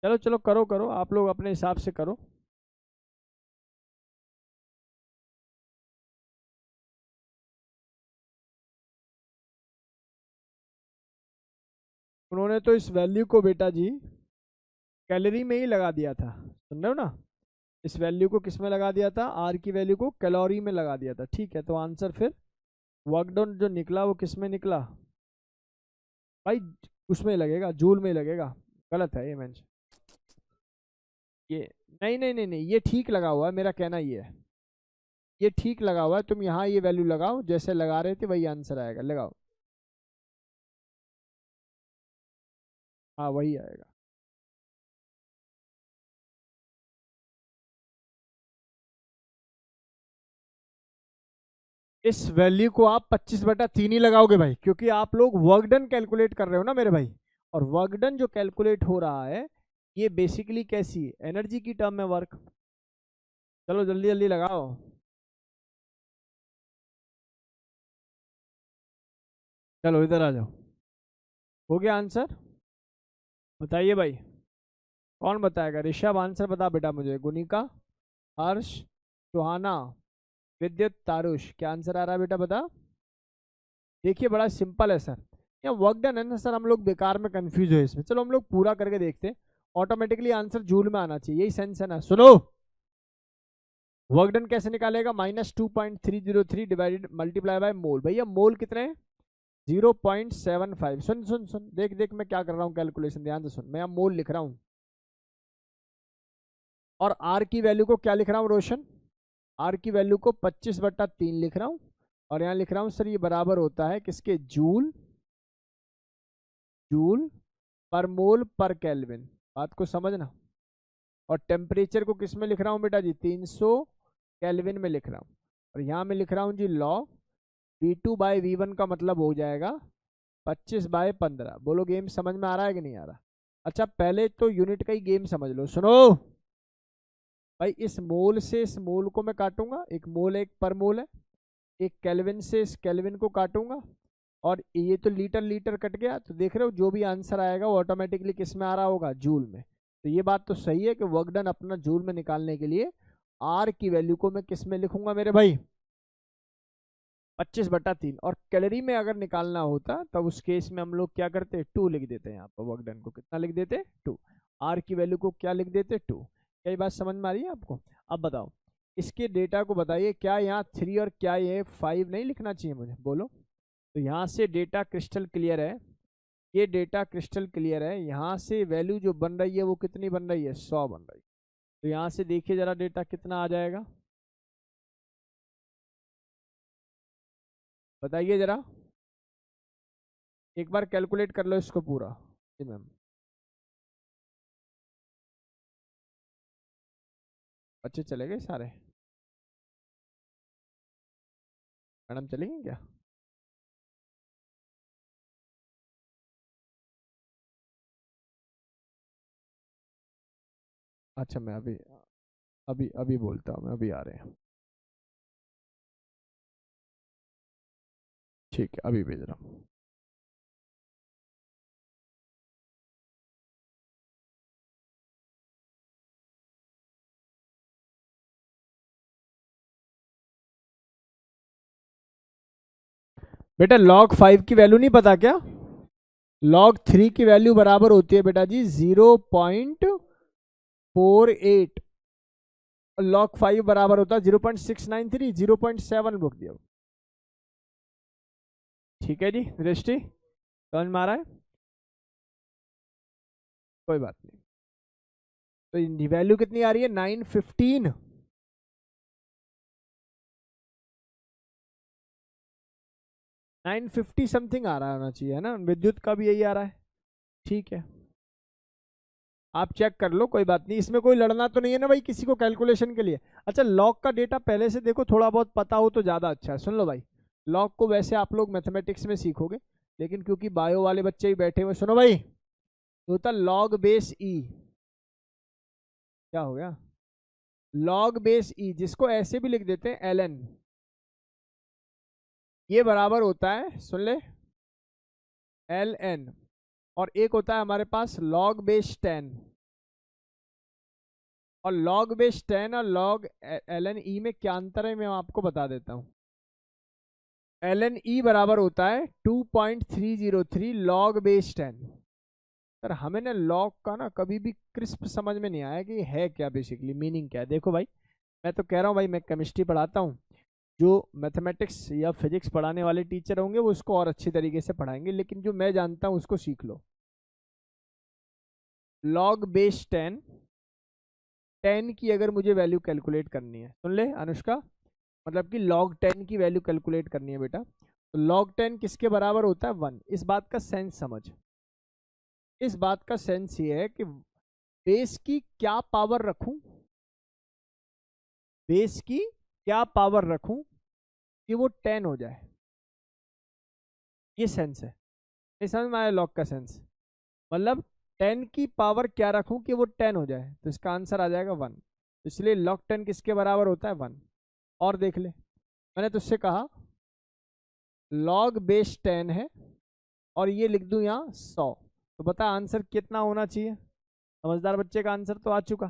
चलो चलो करो करो, आप लोग अपने हिसाब से करो। उन्होंने तो इस वैल्यू को बेटा जी कैलोरी में ही लगा दिया था, सुन रहे हो ना, इस वैल्यू को किस में लगा दिया था, आर की वैल्यू को कैलोरी में लगा दिया था। ठीक है, तो आंसर फिर वर्क डन जो निकला वो किस में निकला भाई, उसमें ही लगेगा, जूल में ही लगेगा। गलत है ये मेंशन, ये नहीं नहीं नहीं नहीं, ये ठीक लगा हुआ है, मेरा कहना ये है, ये ठीक लगा हुआ है। तुम यहाँ ये वैल्यू लगाओ, जैसे लगा रहे थे वही आंसर आएगा, लगाओ। हाँ वही आएगा। इस वैल्यू को आप 25/3 ही लगाओगे भाई, क्योंकि आप लोग वर्क डन कैलकुलेट कर रहे हो ना मेरे भाई। और वर्क डन जो कैलकुलेट हो रहा है ये बेसिकली कैसी एनर्जी की टर्म में वर्क। चलो जल्दी जल्दी लगाओ। चलो इधर आ जाओ। हो गया आंसर, बताइए भाई। कौन बताएगा, ऋषभ आंसर बता बेटा मुझे। गुनिका, हर्ष, सुहाना, विद्युत, तारुष, क्या आंसर आ रहा है बेटा बता। देखिए बड़ा सिंपल है सर, यहाँ वर्क डन है ना सर, हम लोग बेकार में कंफ्यूज हो इसमें। चलो हम लोग पूरा करके देखते हैं, ऑटोमेटिकली आंसर जूल में आना चाहिए, यही सेंस है ना। सुनो, वर्क डन कैसे निकालेगा, -2.303 डिवाइडेड मल्टीप्लाई बाय मोल। भैया मोल कितने हैं, 0.75। सुन सुन सुन, देख देख मैं क्या कर रहा हूँ कैलकुलेशन, ध्यान से सुन। मैं यहाँ मोल लिख रहा हूँ और आर की वैल्यू को क्या लिख रहा हूँ रोशन, आर की वैल्यू को 25/3 लिख रहा हूँ। और यहाँ लिख रहा हूँ सर ये बराबर होता है किसके, जूल, जूल पर मोल पर केल्विन। बात को समझना। और टेम्परेचर को किस में लिख रहा हूँ बेटा जी, 300 केल्विन में लिख रहा हूँ। और यहाँ में लिख रहा हूँ जी लॉग V2/V1 का मतलब हो जाएगा 25/15। बोलो गेम समझ में आ रहा है कि नहीं आ रहा। अच्छा पहले तो यूनिट का ही गेम समझ लो। सुनो भाई, इस मोल से इस मोल को मैं काटूंगा, एक मोल एक पर मोल है। एक केल्विन से इस केल्विन को काटूंगा, और ये तो लीटर लीटर कट गया। तो देख रहे हो जो भी आंसर आएगा वो ऑटोमेटिकली किस में आ रहा होगा, जूल में। तो ये बात तो सही है कि वर्क डन अपना जूल में निकालने के लिए आर की वैल्यू को मैं किस में लिखूंगा मेरे भाई, 25/3। और कैलोरी में अगर निकालना होता तब उस केस में हम लोग क्या करते, 2 लिख देते हैं। यहाँ पर वर्क डन को कितना लिख देते, 2। आर की वैल्यू को क्या लिख देते, 2। क्या ये बात समझ में आ रही है आपको। अब बताओ इसके डेटा को बताइए, क्या यहाँ 3 और क्या ये 5 नहीं लिखना चाहिए मुझे, बोलो। तो यहाँ से डेटा क्रिस्टल क्लियर है, ये डेटा क्रिस्टल क्लियर है। यहाँ से वैल्यू जो बन रही है वो कितनी बन रही है, 100 बन रही है। तो यहाँ से देखिए जरा डेटा कितना आ जाएगा, बताइए जरा, एक बार कैलकुलेट कर लो इसको पूरा। जी मैम, बच्चे चले गए सारे, मैडम चलेंगे क्या। अच्छा मैं अभी अभी अभी बोलता हूँ मैं, अभी आ रहे हैं। ठीक है अभी भेज रहा हूँ। बेटा log 5 की वैल्यू नहीं पता क्या, log 3 की वैल्यू बराबर होती है बेटा जी 0.48। log 5 बराबर होता है 0.693, 0.7 बोल दिया। ठीक है जी दृष्टि, समझ में आ रहा है, कोई बात नहीं। तो वैल्यू कितनी आ रही है, 915। 950 समथिंग आ रहा होना चाहिए है ना, विद्युत का भी यही आ रहा है। ठीक है आप चेक कर लो, कोई बात नहीं, इसमें कोई लड़ना तो नहीं है ना भाई किसी को कैलकुलेशन के लिए। अच्छा लॉग का डेटा पहले से देखो, थोड़ा बहुत पता हो तो ज़्यादा अच्छा है। सुन लो भाई, लॉग को वैसे आप लोग मैथमेटिक्स में सीखोगे, लेकिन क्योंकि बायो वाले बच्चे ही बैठे हुए, सुनो भाई, तो होता लॉग बेस ई। क्या हो गया, लॉग बेस ई, जिसको ऐसे भी लिख देते हैं ln, ये बराबर होता है, सुन ले, ln। और एक होता है हमारे पास log बेस 10। और log बेस 10 और log ln e में क्या अंतर है मैं आपको बता देता हूँ। ln e बराबर होता है 2.303 log बेस 10। सर हमें ना लॉग का ना कभी भी क्रिस्प समझ में नहीं आया कि है क्या, बेसिकली मीनिंग क्या है। देखो भाई, मैं तो कह रहा हूँ भाई, मैं केमिस्ट्री पढ़ाता हूँ, जो मैथमेटिक्स या फिजिक्स पढ़ाने वाले टीचर होंगे वो उसको और अच्छी तरीके से पढ़ाएंगे, लेकिन जो मैं जानता हूँ उसको सीख लो। लॉग बेस 10, 10 की अगर मुझे वैल्यू कैलकुलेट करनी है, सुन ले अनुष्का, मतलब कि लॉग 10 की वैल्यू कैलकुलेट करनी है बेटा, तो लॉग 10 किसके बराबर होता है? 1। इस बात का सेंस समझ, इस बात का सेंस ये है कि बेस की क्या पावर रखूं, बेस की क्या पावर रखूं कि वो 10 हो जाए, ये सेंस है। नहीं समझ में आया लॉग का सेंस? मतलब 10 की पावर क्या रखूं कि वो 10 हो जाए, तो इसका आंसर आ जाएगा 1। इसलिए लॉग 10 किसके बराबर होता है? 1। और देख ले, मैंने तुझसे कहा लॉग बेस 10 है और ये लिख दूं यहाँ 100, तो बता आंसर कितना होना चाहिए? समझदार बच्चे का आंसर तो आ चुका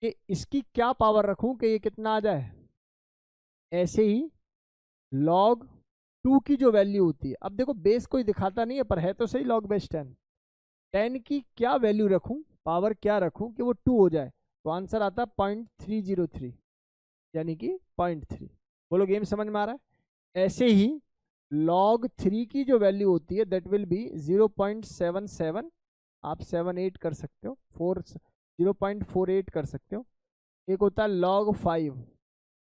कि इसकी क्या पावर रखूं कि ये कितना आ जाए। ऐसे ही लॉग 2 की जो वैल्यू होती है, अब देखो बेस कोई दिखाता नहीं है पर है तो सही लॉग बेस 10, 10 की क्या वैल्यू रखूं, पावर क्या रखूं कि वो 2 हो जाए, तो आंसर आता है 0.303, यानी कि 0.3। बोलो गेम समझ में आ रहा है? ऐसे ही log 3 की जो वैल्यू होती है दैट विल बी 0.77, आप 78 कर सकते हो, 0.48 कर सकते हो। एक होता है log 5,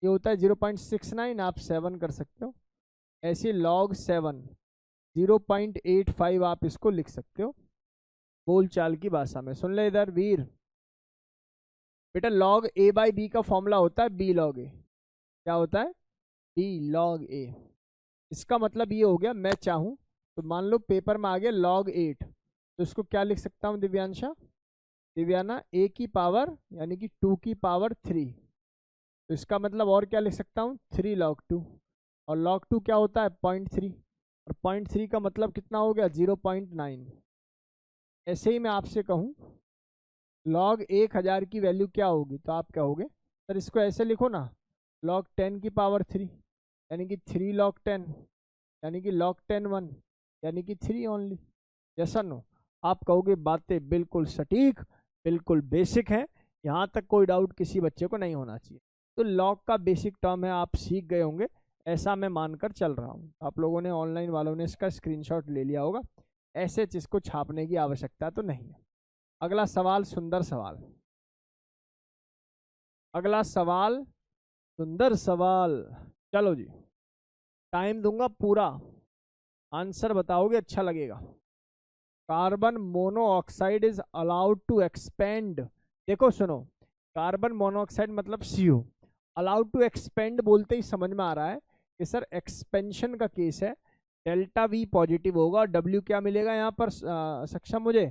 ये होता है 0.69, आप 7 कर सकते हो। ऐसे log 7 0.85 आप इसको लिख सकते हो बोल चाल की भाषा में। सुन ले इधर वीर, बेटा log a बाई बी का फॉर्मूला होता है b log a। क्या होता है? b log a। इसका मतलब ये हो गया, मैं चाहूँ तो मान लो पेपर में आ गया log 8, तो इसको क्या लिख सकता हूँ दिव्यांशा, दिव्याना a की पावर यानी कि 2 की पावर 3, तो इसका मतलब और क्या लिख सकता हूँ 3 log 2, और log 2 क्या होता है 0.3, और 0.3 का मतलब कितना हो गया 0.9। ऐसे ही मैं आपसे कहूँ log 1000 की वैल्यू क्या होगी, तो आप क्या होगे सर, इसको ऐसे लिखो ना, log 10 की पावर 3 यानी कि 3 log 10, यानी कि log 10 1, यानी कि 3 ओनली। जैसा नो, आप कहोगे बातें बिल्कुल सटीक, बिल्कुल बेसिक है, यहाँ तक कोई डाउट किसी बच्चे को नहीं होना चाहिए। तो लॉग का बेसिक टर्म है, आप सीख गए होंगे, ऐसा मैं मानकर चल रहा हूँ। आप लोगों ने ऑनलाइन वालों ने इसका स्क्रीनशॉट ले लिया होगा, ऐसे चीज़ को छापने की आवश्यकता तो नहीं है। अगला सवाल, सुंदर सवाल, अगला सवाल सुंदर सवाल, चलो जी, टाइम दूंगा पूरा, आंसर बताओगे अच्छा लगेगा। Carbon monoxide is allowed to expand, देखो सुनो, कार्बन मोनोऑक्साइड मतलब CO, अलाउड टू एक्सपेंड बोलते ही समझ में आ रहा है कि सर एक्सपेंशन का केस है, डेल्टा V पॉजिटिव होगा, W क्या मिलेगा यहाँ पर सक्षम मुझे,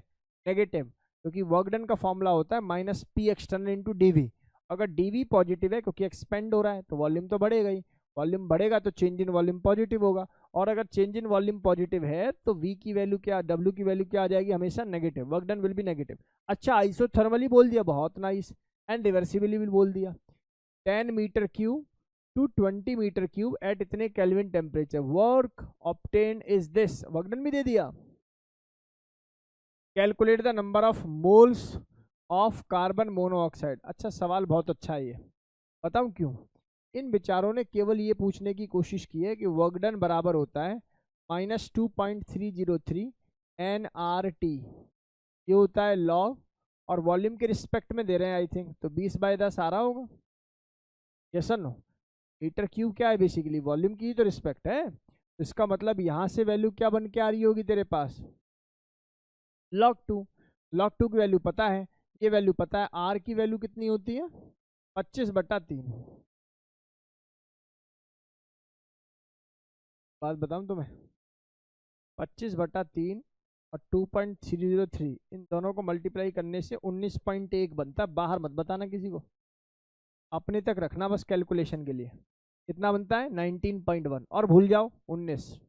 नेगेटिव, क्योंकि वर्क डन का फॉर्मूला होता है -P एक्सटर्नल इंटू DV। अगर DV पॉजिटिव है क्योंकि एक्सपेंड हो रहा है तो वॉल्यूम तो बढ़ेगा ही, वॉल्यूम बढ़ेगा तो चेंज इन वॉल्यूम पॉजिटिव होगा, और अगर चेंज इन वॉल्यूम पॉजिटिव है तो V की वैल्यू क्या, W की वैल्यू क्या आ जाएगी, हमेशा negative, work done will be negative. अच्छा आइसोथर्मली बोल दिया, बहुत नाइस, एंड रिवर्सिबली भी बोल दिया। 10 metre cube to 20 metre cube at इतने kelvin temperature, work obtain is this, work done भी दे दिया। Calculate the number of moles of carbon monoxide. अच्छा सवाल बहुत अच्छा है ये, बताऊं क्यों? इन विचारों ने केवल ये पूछने की कोशिश की है कि वर्क डन बराबर होता है -2.303 nRT, ये होता है लॉग, और वॉल्यूम के रिस्पेक्ट में दे रहे हैं आई थिंक, तो 20/10 आ रहा होगा, यस नो। मीटर क्यूब क्या है, बेसिकली वॉल्यूम की ही तो रिस्पेक्ट है, तो इसका मतलब यहाँ से वैल्यू क्या बन के आ रही होगी तेरे पास, log 2। log 2 की वैल्यू पता है, ये वैल्यू पता है, R की वैल्यू कितनी होती है 25/3। बात बताऊं तुम्हें, 25/3 और 2.303, इन दोनों को मल्टीप्लाई करने से 19.1 बनता है, बाहर मत बताना किसी को, अपने तक रखना बस कैलकुलेशन के लिए। कितना बनता है 19.1, और भूल जाओ 19,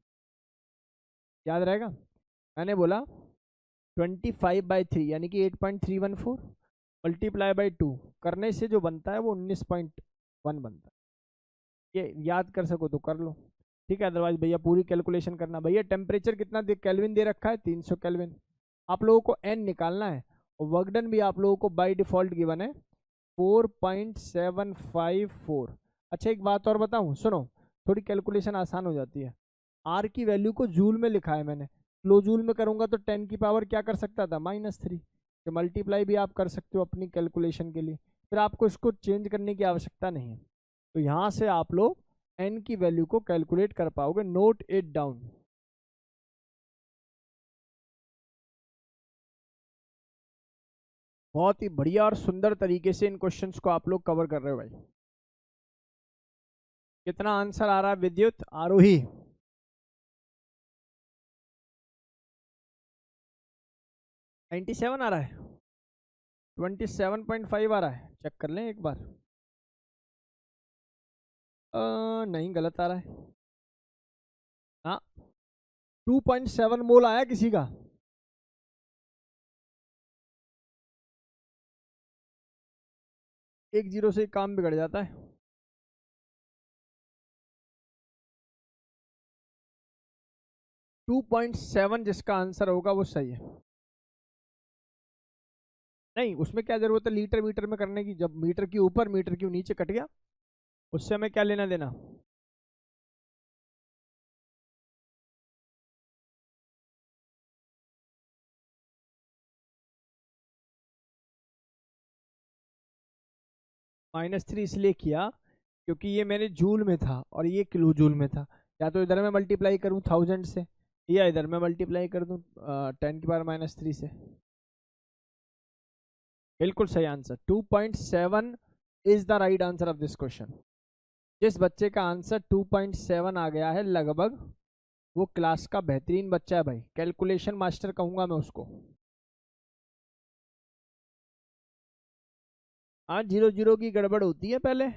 याद रहेगा। मैंने बोला 25/3 यानी कि 8.314 मल्टीप्लाई बाई 2 करने से जो बनता है वो 19.1 बनता है, ये याद कर सको तो कर लो, ठीक है, अदरवाइज भैया पूरी कैलकुलेशन करना। भैया टेम्परेचर कितना केल्विन दे रखा है 300 केल्विन, आप लोगों को n निकालना है और वर्क डन भी आप लोगों को बाय डिफॉल्ट गिवन है 4.754। अच्छा एक बात और बताऊं, सुनो, थोड़ी कैलकुलेशन आसान हो जाती है। r की वैल्यू को जूल में लिखा है मैंने, किलो जूल में करूंगा तो 10 की पावर क्या कर सकता था, -3। तो मल्टीप्लाई भी आप कर सकते हो अपनी कैलकुलेशन के लिए, फिर आपको इसको चेंज करने की आवश्यकता नहीं है। तो यहाँ से आप लोग n की वैल्यू को कैलकुलेट कर पाओगे। Note it down. बहुत ही बढ़िया और सुंदर तरीके से इन क्वेश्चंस को आप लोग कवर कर रहे हो भाई। कितना आंसर आ रहा है विद्युत आरोही? नाइन्टी सेवन आ रहा है, 27.5 आ रहा है, चेक कर लें एक बार। नहीं, गलत आ रहा है। हाँ, 2.7 मोल आया किसी का। एक जीरो से काम बिगड़ जाता है। 2.7 जिसका आंसर होगा वो सही है। नहीं, उसमें क्या जरूरत है लीटर मीटर में करने की, जब मीटर के ऊपर मीटर के नीचे कट गया, उससे हमें क्या लेना देना। -3 इसलिए किया क्योंकि ये मेरे जूल में था और ये किलो जूल में था। या तो इधर मैं मल्टीप्लाई करूँ 1000 से, या इधर मैं मल्टीप्लाई कर दूँ 10⁻³ से। बिल्कुल सही answer, 2.7 is the right answer of this question. जिस बच्चे का आंसर 2.7 आ गया है लगभग, वो क्लास का बेहतरीन बच्चा है भाई, कैलकुलेशन मास्टर कहूंगा मैं उसको। हाँ, 0 0 की गड़बड़ होती है पहले।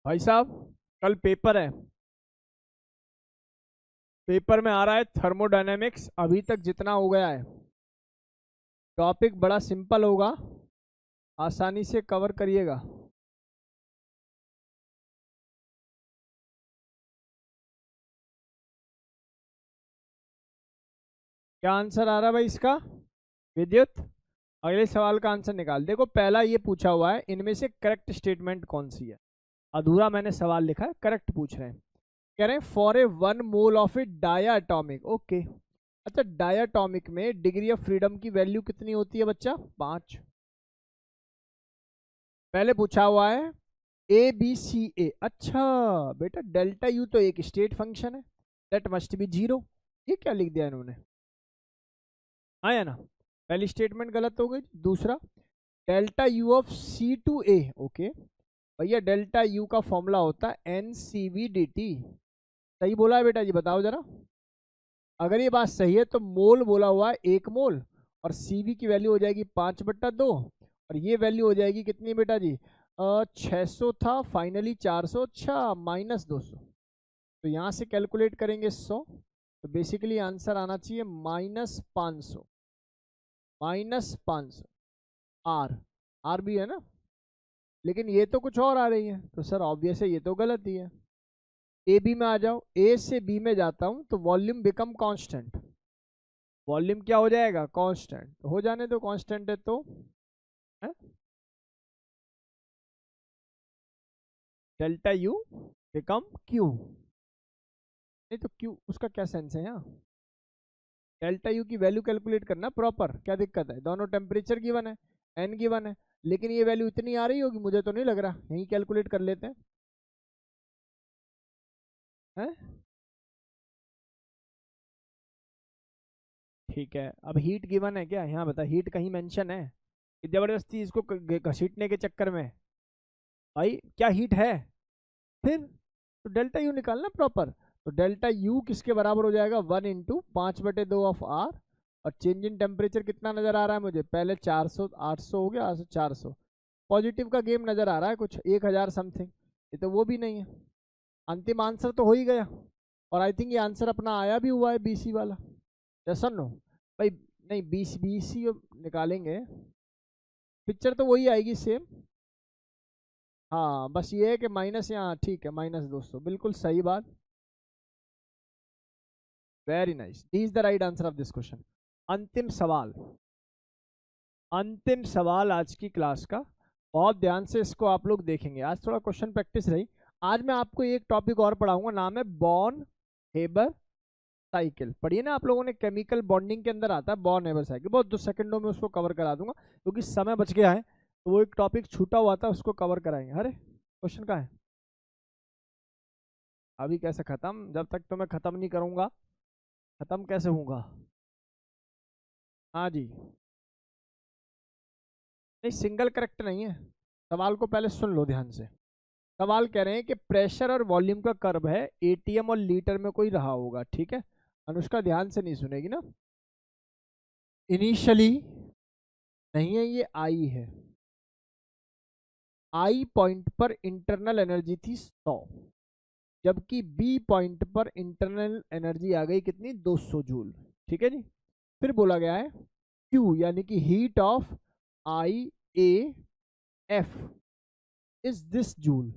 भाई साहब, कल पेपर है, पेपर में आ रहा है थर्मोडायनेमिक्स। अभी तक जितना हो गया है टॉपिक बड़ा सिंपल होगा, आसानी से कवर करिएगा। क्या आंसर आ रहा है भाई इसका विद्युत? अगले सवाल का आंसर निकाल। देखो पहला ये पूछा हुआ है, इनमें से करेक्ट स्टेटमेंट कौन सी है। अधूरा मैंने सवाल लिखा है, करेक्ट पूछ रहे हैं। कह रहे हैं for a 1 mole of a diatomic. Okay, अच्छा डायाटॉमिक में डिग्री ऑफ फ्रीडम की वैल्यू कितनी होती है बच्चा? 5। पहले पूछा हुआ है ABCA। अच्छा बेटा, डेल्टा यू तो एक स्टेट फंक्शन है, दैट मस्ट बी 0। ये क्या लिख दिया इन्होंने, आया ना, पहली स्टेटमेंट गलत हो गई। दूसरा, delta U of C2A। Okay भैया, डेल्टा यू का फॉर्मूला होता है NCV/dt। सही बोला है बेटा जी, बताओ जरा। अगर ये बात सही है तो मोल बोला हुआ है 1 मोल, और CV की वैल्यू हो जाएगी 5/2, और ये वैल्यू हो जाएगी कितनी बेटा जी, 600 था फाइनली 400, अच्छा -200। तो यहाँ से कैलकुलेट करेंगे 100, तो बेसिकली आंसर आना चाहिए -500। -500 आर भी है ना, लेकिन ये तो कुछ और आ रही है, तो सर ऑब्वियस है ये तो गलत ही है। ए बी में आ जाओ, ए से बी में जाता हूं तो वॉल्यूम बिकम कांस्टेंट। वॉल्यूम क्या हो जाएगा, कांस्टेंट। तो हो जाने दो, कांस्टेंट है तो है? Delta you become Q. नहीं तो क्यू उसका क्या सेंस है यहाँ। डेल्टा यू की वैल्यू कैलकुलेट करना प्रॉपर, क्या दिक्कत है, दोनों टेम्परेचर गिवन है, एन गिवन है, लेकिन ये वैल्यू इतनी आ रही होगी मुझे तो नहीं लग रहा, यही कैलकुलेट कर लेते हैं। ठीक है, अब हीट गिवन है क्या यहाँ बता, हीट कहीं मेंशन है कि जबरदस्ती इसको घसीटने के चक्कर में। भाई क्या हीट है फिर, तो डेल्टा यू निकालना प्रॉपर। तो डेल्टा यू किसके बराबर हो जाएगा, 1 × 5/2 ऑफ आर। और चेंज इन टेम्परेचर कितना नजर आ रहा है मुझे, पहले 400, 800 हो गया, 400। पॉजिटिव का गेम नजर आ रहा है कुछ 1000 समथिंग, ये तो वो भी नहीं है। अंतिम आंसर तो हो ही गया, और आई थिंक ये आंसर अपना आया भी हुआ है BC वाला। जैसा नो भाई, नहीं, बीस बीस ही निकालेंगे, पिक्चर तो वही आएगी सेम। हाँ बस ये है कि माइनस यहाँ, ठीक है, -200, बिल्कुल सही बात। Very nice, D is the right answer of this question. अंतिम सवाल, अंतिम सवाल आज की क्लास का, बहुत ध्यान से इसको आप लोग देखेंगे। आज थोड़ा क्वेश्चन प्रैक्टिस रही। आज मैं आपको एक टॉपिक और पढ़ाऊंगा, नाम है बॉर्न हेबर साइकिल। पढ़िए ना आप लोगों ने, केमिकल बॉन्डिंग के अंदर आता है बॉर्न हेबर साइकिल। बहुत 2 सेकंडों में उसको कवर करा दूंगा क्योंकि समय बच गया है, तो वो एक टॉपिक छूटा हुआ था, उसको कवर कराएंगे। अरे क्वेश्चन कहाँ है? अभी कैसे खत्म, जब तक तो मैं खत्म नहीं करूंगा, खत्म कैसे होगा? हाँ जी, नहीं सिंगल करेक्ट नहीं है। सवाल को पहले सुन लो ध्यान से। सवाल कह रहे हैं कि प्रेशर और वॉल्यूम का कर्व है, एटीएम और लीटर में कोई रहा होगा, ठीक है। अनुष्का ध्यान से नहीं सुनेगी ना। इनिशियली नहीं है, ये आई है। आई पॉइंट पर इंटरनल एनर्जी थी 100, जबकि बी पॉइंट पर इंटरनल एनर्जी आ गई कितनी? 200 जूल, ठीक है जी। फिर बोला गया है Q यानी कि heat of I A F is this joule,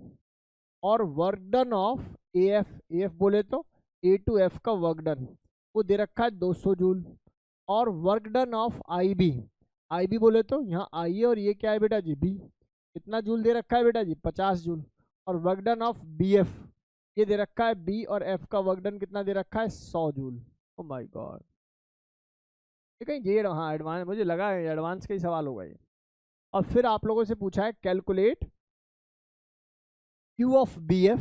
और work done of A F बोले तो ए टू एफ का वर्क डन वो दे रखा है 200 जूल, और work done of I B बोले तो यहाँ आई है और ये क्या है बेटा जी? बी। कितना जूल दे रखा है बेटा जी? 50 जूल। और work done of B f ये दे रखा है, बी और एफ का वर्क डन कितना दे रखा है? 100 जूल। ओ माय गॉड, ये कहीं जे, हाँ एडवांस, मुझे लगा है एडवांस का ही सवाल होगा ये। और फिर आप लोगों से पूछा है calculate Q of B f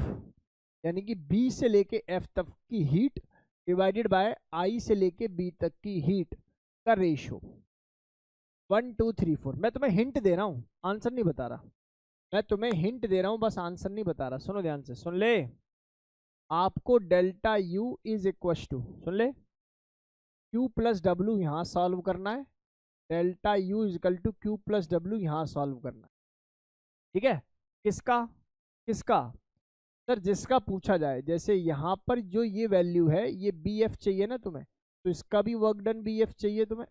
यानी कि बी से लेके एफ तक की हीट डिवाइडेड बाय आई से लेके बी तक की हीट का रेशियो। 1 2 3 4, मैं तुम्हें हिंट दे रहा हूँ, आंसर नहीं बता रहा। मैं तुम्हें हिंट दे रहा हूँ, बस आंसर नहीं बता रहा। सुनो ध्यान से, सुन ले। आपको delta U is equal to, सुन ले, क्यू प्लस डब्ल्यू यहाँ सॉल्व करना है, delta U is equal to Q plus W यहाँ सॉल्व करना है, ठीक है। किसका? किसका? सर जिसका पूछा जाए। जैसे यहाँ पर जो ये वैल्यू है, ये बी एफ चाहिए ना तुम्हें, तो इसका भी वर्क डन बी एफ चाहिए तुम्हें,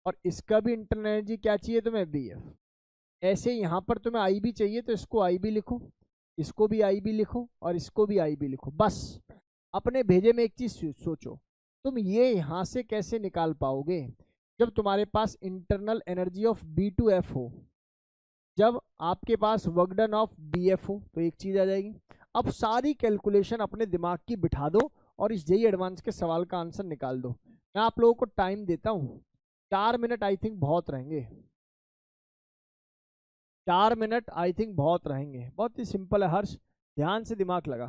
और इसका भी इंटरनल एनर्जी क्या चाहिए तुम्हें? B f. ऐसे यहाँ पर तुम्हें आई भी चाहिए, तो इसको आई भी लिखो, इसको भी आई भी लिखो, और इसको भी आई भी लिखो। बस अपने भेजे में एक चीज सोचो, तुम ये यहाँ से कैसे निकाल पाओगे? जब तुम्हारे पास internal energy of B to F हो, जब आपके पास work done of B F हो, तो एक चीज आ जाएगी। अब सारी कैलकुलेशन अपने दिमाग की बिठा दो और इस जेई एडवांस के सवाल का आंसर निकाल दो। मैं आप लोगों को टाइम देता हूँ, 4 मिनट आई थिंक बहुत रहेंगे, 4 मिनट आई थिंक बहुत रहेंगे। बहुत ही सिंपल है हर्ष, ध्यान से दिमाग लगा,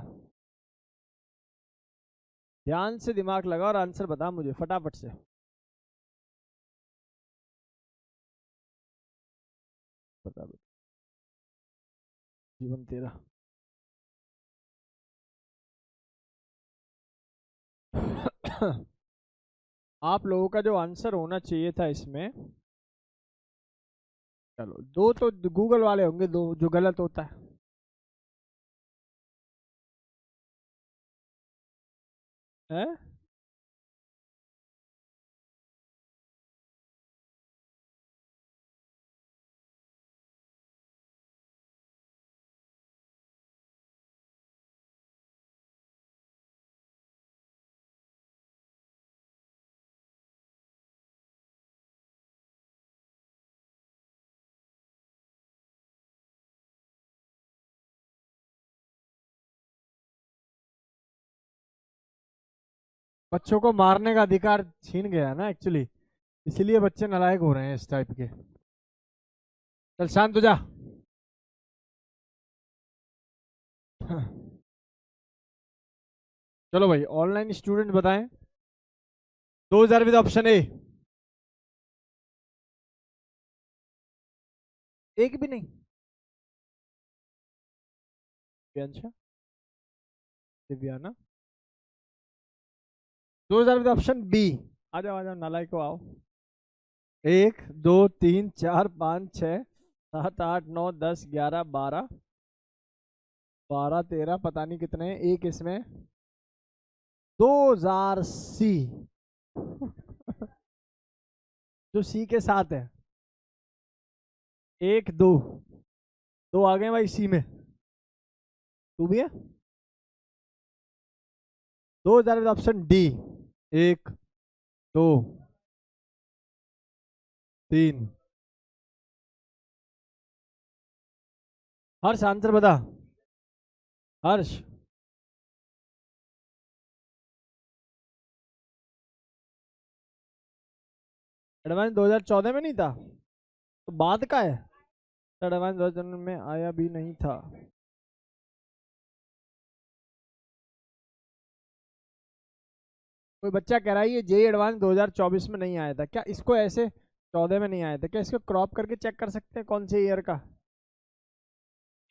ध्यान से दिमाग लगा और आंसर बता मुझे फटाफट से। बता बता, जीवन तेरा। आप लोगों का जो आंसर होना चाहिए था इसमें, चलो दो तो गूगल वाले होंगे, दो जो गलत होता है। हैं? बच्चों को मारने का अधिकार छीन गया ना एक्चुअली, इसीलिए बच्चे नालायक हो रहे हैं इस टाइप के। चल शांत हो जा। चलो भाई, ऑनलाइन स्टूडेंट बताएं, 2000 विद ऑप्शन ए। एक भी नहीं? दिव्यांशा, दिव्याना, 2000 विद ऑप्शन बी। आ जाओ आ जाओ, नालायक को आओ। 1 2 3 4 5 6 7 8 9 10 11 12, 12 13 पता नहीं कितने हैं एक इसमें। 2000 सी जो सी के साथ है, 1 2 2 आ गए भाई सी में, 2 भी है, 2000 ऑप्शन डी, 1 2 3। हर्ष आंसर बता, हर्ष। एडवांस 2014 में नहीं था तो बाद का है, एडवांस 2014 में आया भी नहीं था। कोई बच्चा कह रहा है ये जेई एडवांस 2024 में नहीं आया था क्या, इसको ऐसे 14 में नहीं आया था क्या, इसको क्रॉप करके चेक कर सकते हैं कौन से ईयर का,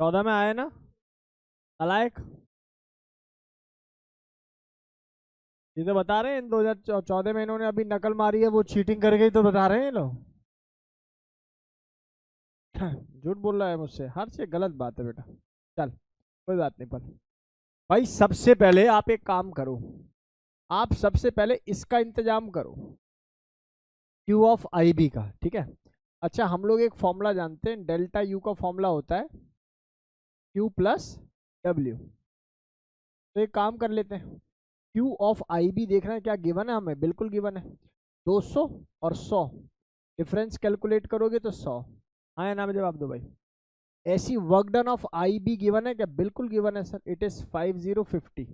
14 में आया ना अलायक, ये तो बता रहे हैं 2014 में इन्होंने अभी नकल मारी है, वो चीटिंग कर गई तो बता रहे हैं ये लोग। झूठ बोल रहा है मुझसे, हर से गलत बात है बेटा। चल कोई बात नहीं, पर भाई सबसे पहले आप एक काम करो, आप सबसे पहले इसका इंतजाम करो, क्यू ऑफ आई बी का, ठीक है। अच्छा हम लोग एक फॉर्मूला जानते हैं, डेल्टा यू का फॉर्मूला होता है क्यू प्लस डब्ल्यू। तो एक काम कर लेते हैं, क्यू ऑफ आई बी देखना है क्या गिवन है हमें, बिल्कुल गिवन है, 200 और 100 डिफरेंस कैलकुलेट करोगे तो 100। हाँ या ना में जवाब दो भाई। ऐसी work done of I be given है क्या, बिल्कुल गिवन है सर, इट इज 5050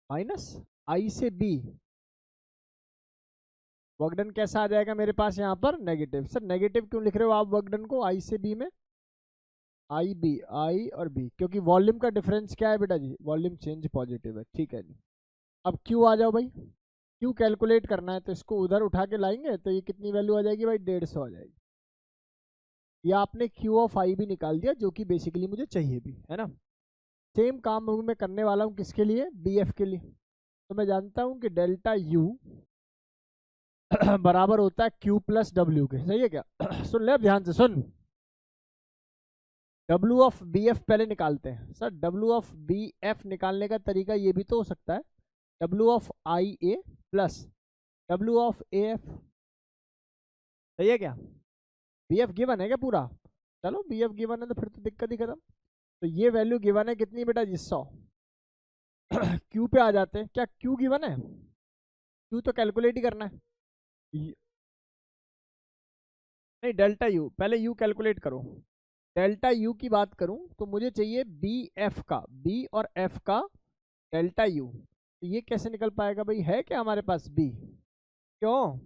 माइनस आई से बी, वर्कडन कैसा आ जाएगा मेरे पास यहाँ पर नेगेटिव। सर नेगेटिव क्यों लिख रहे हो आप वर्कडन को आई से बी में, आई बी, आई और बी, क्योंकि वॉल्यूम का डिफरेंस क्या है बेटा जी, वॉल्यूम चेंज पॉजिटिव है, ठीक है जी। अब क्यू आ जाओ भाई, क्यू कैलकुलेट करना है तो इसको उधर उठा के लाएंगे तो ये कितनी वैल्यू आ जाएगी भाई, 150 आ जाएगी। ये आपने क्यू ऑफ आई भी निकाल दिया जो कि बेसिकली मुझे चाहिए भी, है ना। सेम काम मैं करने वाला हूँ किसके लिए, बी एफ के लिए। तो मैं जानता हूँ कि डेल्टा यू बराबर होता है क्यू प्लस डब्ल्यू के, सही है क्या। सुन ले ध्यान से सुन, डब्ल्यू ऑफ बी एफ पहले निकालते हैं। Sir W of B F निकालने का तरीका ये भी तो हो सकता है, W of I A plus W of A F, सही है क्या। बी एफ गिवन है क्या पूरा, चलो बी एफ गिवन है तो फिर तो दिक्कत ही खत्म। तो ये वैल्यू गिवन है कितनी बेटा जी, 100। क्यू पे आ जाते हैं, क्या क्यू गिवन है, क्यू तो कैलकुलेट ही करना है। नहीं डेल्टा यू, पहले यू कैलकुलेट करो। डेल्टा यू की बात करूं तो मुझे चाहिए बी एफ का, बी और एफ का डेल्टा यू। तो ये कैसे निकल पाएगा भाई, है क्या हमारे पास बी, क्यों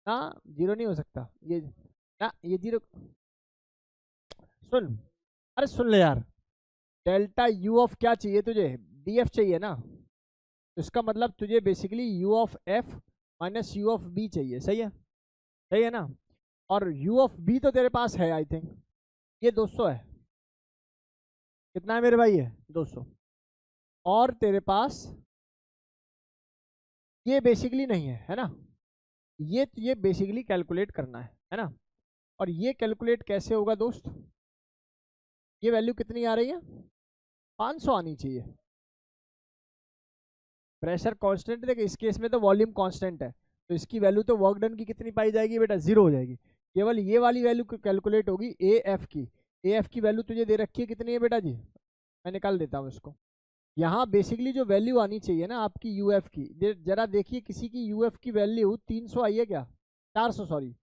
ना, जीरो नहीं हो सकता ये ना, ये जीरो। सुन, अरे सुन ले यार, डेल्टा यू ऑफ क्या चाहिए तुझे, बी एफ चाहिए ना, तो इसका मतलब तुझे basically u of f minus u of b चाहिए, सही है ना। और यू ऑफ बी तो तेरे पास है आई थिंक, ये 200 है, कितना है मेरे भाई ये 200, और तेरे पास ये बेसिकली नहीं है ना, ये बेसिकली कैलकुलेट करना है ना। और ये कैलकुलेट कैसे होगा दोस्त, ये वैल्यू कितनी आ रही है, 500 आनी चाहिए। प्रेशर कांस्टेंट, देखिए इस केस में तो वॉल्यूम कांस्टेंट है, तो इसकी वैल्यू तो वर्क डन की कितनी पाई जाएगी बेटा, 0 हो जाएगी। केवल ये वाली वैल्यू कैलकुलेट होगी ए एफ की, ए एफ की वैल्यू तुझे दे रखी है कितनी है बेटा जी, मैं निकाल देता हूँ इसको। यहाँ बेसिकली जो वैल्यू आनी चाहिए ना आपकी यू एफ की, जरा देखिए किसी की यू एफ की वैल्यू 300 आई है क्या, 400 सॉरी,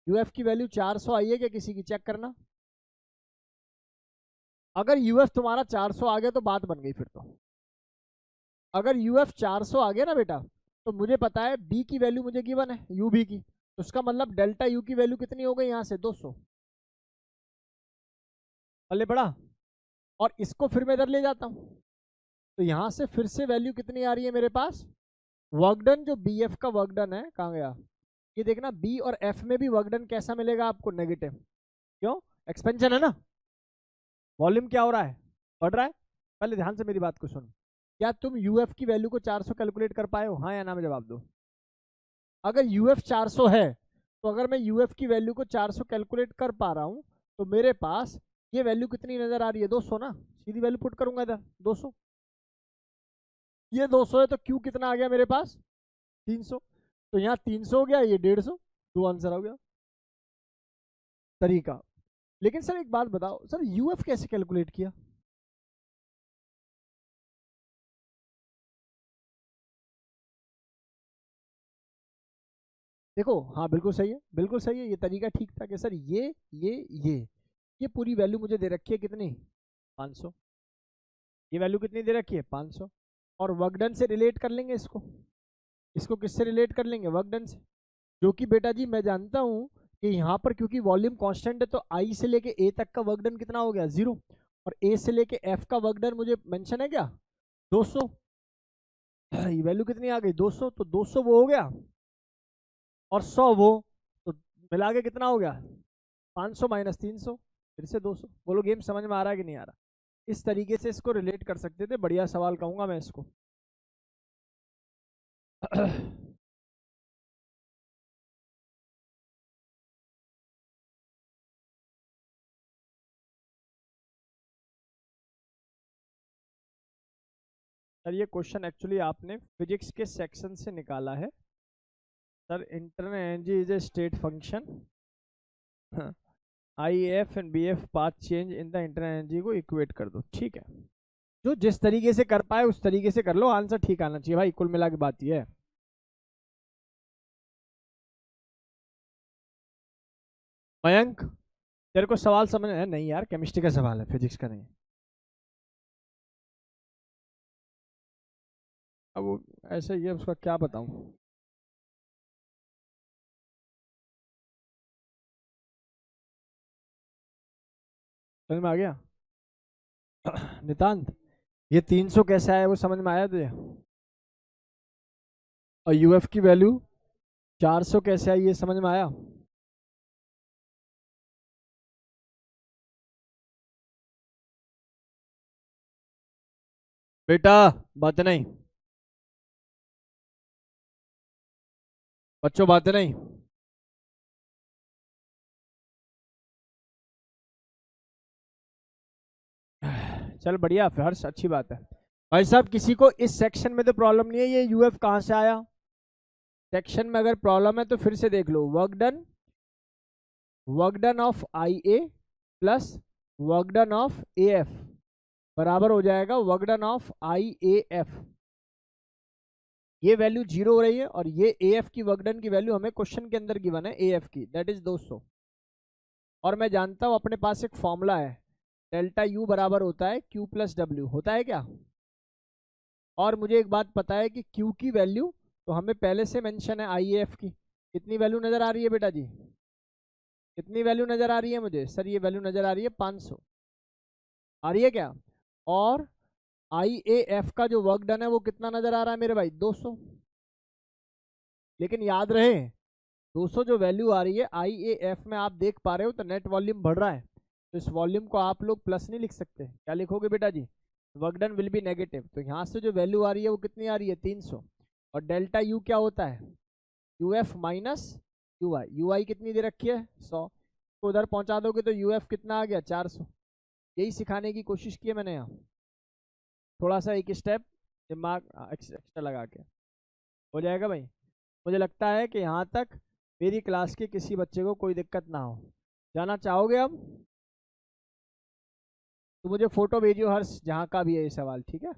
यू एफ की वैल्यू 400 आई है क्या किसी की, चेक करना। अगर यू एफ तुम्हारा 400 आ गया तो बात बन गई फिर तो। अगर यू एफ 400 आ गया ना बेटा, तो मुझे पता है बी की वैल्यू मुझे गिवन है यू बी की, तो उसका मतलब डेल्टा यू की वैल्यू कितनी हो गई यहाँ से 200, पल्ले पड़ा। और इसको फिर मैं इधर ले जाता हूँ, तो यहाँ से फिर से वैल्यू कितनी आ रही है मेरे पास, वर्कडन जो बी एफ का वर्कडन है कहाँ गया, ये देखना बी और एफ में भी वर्कडन कैसा मिलेगा आपको, नेगेटिव, क्यों, एक्सपेंशन है ना, वॉल्यूम क्या हो रहा है, बढ़ रहा है। पहले ध्यान से मेरी बात को सुन, क्या तुम यूएफ की वैल्यू को 400 कैलकुलेट कर पाए हो, हाँ या ना में जवाब दो। अगर यूएफ 400 है तो अगर मैं यूएफ की वैल्यू को 400 कैलकुलेट कर पा रहा हूँ तो मेरे पास ये वैल्यू कितनी नजर आ रही है? 200 ना, सीधी वैल्यू पुट करूंगा इधर 200। ये 200 है तो क्यू कितना आ गया मेरे पास? 300। तो यहाँ 300 हो गया, ये 150, दो आंसर हो गया तरीका। लेकिन सर एक बात बताओ सर, यूएफ कैसे कैलकुलेट किया? देखो हाँ बिल्कुल सही है, बिल्कुल सही है, ये तरीका ठीक था कि सर ये पूरी वैल्यू मुझे दे रखी है कितनी? 500। ये वैल्यू कितनी दे रखी है? 500। और वर्क डन से रिलेट कर लेंगे इसको। इसको किससे रिलेट कर लेंगे? वर्क डन से। जो कि बेटा जी मैं जानता हूँ कि यहाँ पर क्योंकि वॉल्यूम कांस्टेंट है तो आई से लेके ए तक का वर्क डन कितना हो गया? 0। और ए से लेके एफ का वर्क डन मुझे मेंशन है क्या? 200। ये वैल्यू कितनी आ गई? 200। तो 200 वो हो गया और 100 वो, तो मिला के कितना हो गया? 500 माइनस 300, फिर से 200। बोलो गेम समझ में आ रहा है कि नहीं आ रहा? इस तरीके से इसको रिलेट कर सकते थे। बढ़िया सवाल कहूंगा मैं इसको। सर ये क्वेश्चन एक्चुअली आपने फिजिक्स के सेक्शन से निकाला है। Sir internal energy is a state function, i f and b f path change in the internal energy को इक्वेट कर दो। ठीक है, जो जिस तरीके से कर पाए उस तरीके से कर लो, आंसर ठीक आना चाहिए भाई, कुल मिला के बात ये है। मयंक तेरे को सवाल समझ है? नहीं यार, केमिस्ट्री का सवाल है, फिजिक्स का नहीं। अब वो ऐसे ही है, उसका क्या बताऊं। समझ में आ गया? नितांत, ये 300 कैसे आया वो समझ में आया तुझे? और यूएफ की वैल्यू 400 कैसे आई ये समझ में आया? बेटा बात नहीं, बच्चों बात नहीं। चल बढ़िया, फिर हर्ष अच्छी बात है। भाई साहब किसी को इस सेक्शन में तो प्रॉब्लम नहीं है, ये यूएफ कहाँ से आया? सेक्शन में अगर प्रॉब्लम है तो फिर से देख लो। Work done of I A plus work done of A F बराबर हो जाएगा work done of I A F. ये वैल्यू 0 हो रही है और ये ए एफ की वर्क डन की वैल्यू हमें क्वेश्चन के अंदर गिवन है, ए एफ की, दैट इज 200। और मैं जानता हूं अपने पास एक फॉर्मूला है, डेल्टा यू बराबर होता है क्यू प्लस डब्ल्यू, होता है क्या? और मुझे एक बात पता है कि क्यू की वैल्यू तो हमें पहले से मेंशन है आई एफ की। कितनी वैल्यू नजर आ रही है बेटा जी? कितनी वैल्यू नजर आ रही है मुझे? सर ये वैल्यू नजर आ रही है 500, आ रही है क्या? और आई ए एफ का जो वर्क डन है वो कितना नजर आ रहा है मेरे भाई? 200। लेकिन याद रहे 200 जो वैल्यू आ रही है आई ए एफ में, आप देख पा रहे हो तो नेट वॉल्यूम बढ़ रहा है, तो इस वॉल्यूम को आप लोग प्लस नहीं लिख सकते, क्या लिखोगे बेटा जी? Work done will be negative. तो यहाँ से जो वैल्यू आ रही है वो कितनी आ रही है? 300। और डेल्टा यू क्या होता है? U F minus U I. U I कितनी दे रखी है? 100। तो उधर पहुंचा दोगे तो यू एफ कितना आ गया? 400। यही सिखाने की कोशिश की है मैंने यहाँ, थोड़ा सा एक स्टेप दिमाग एक्स्ट्रा लगा के। हो जाएगा भाई? मुझे लगता है कि यहाँ तक मेरी क्लास के किसी बच्चे को कोई दिक्कत ना हो। जाना चाहोगे अब तो मुझे फोटो भेजियो हर्ष, जहाँ का भी है ये सवाल, ठीक है?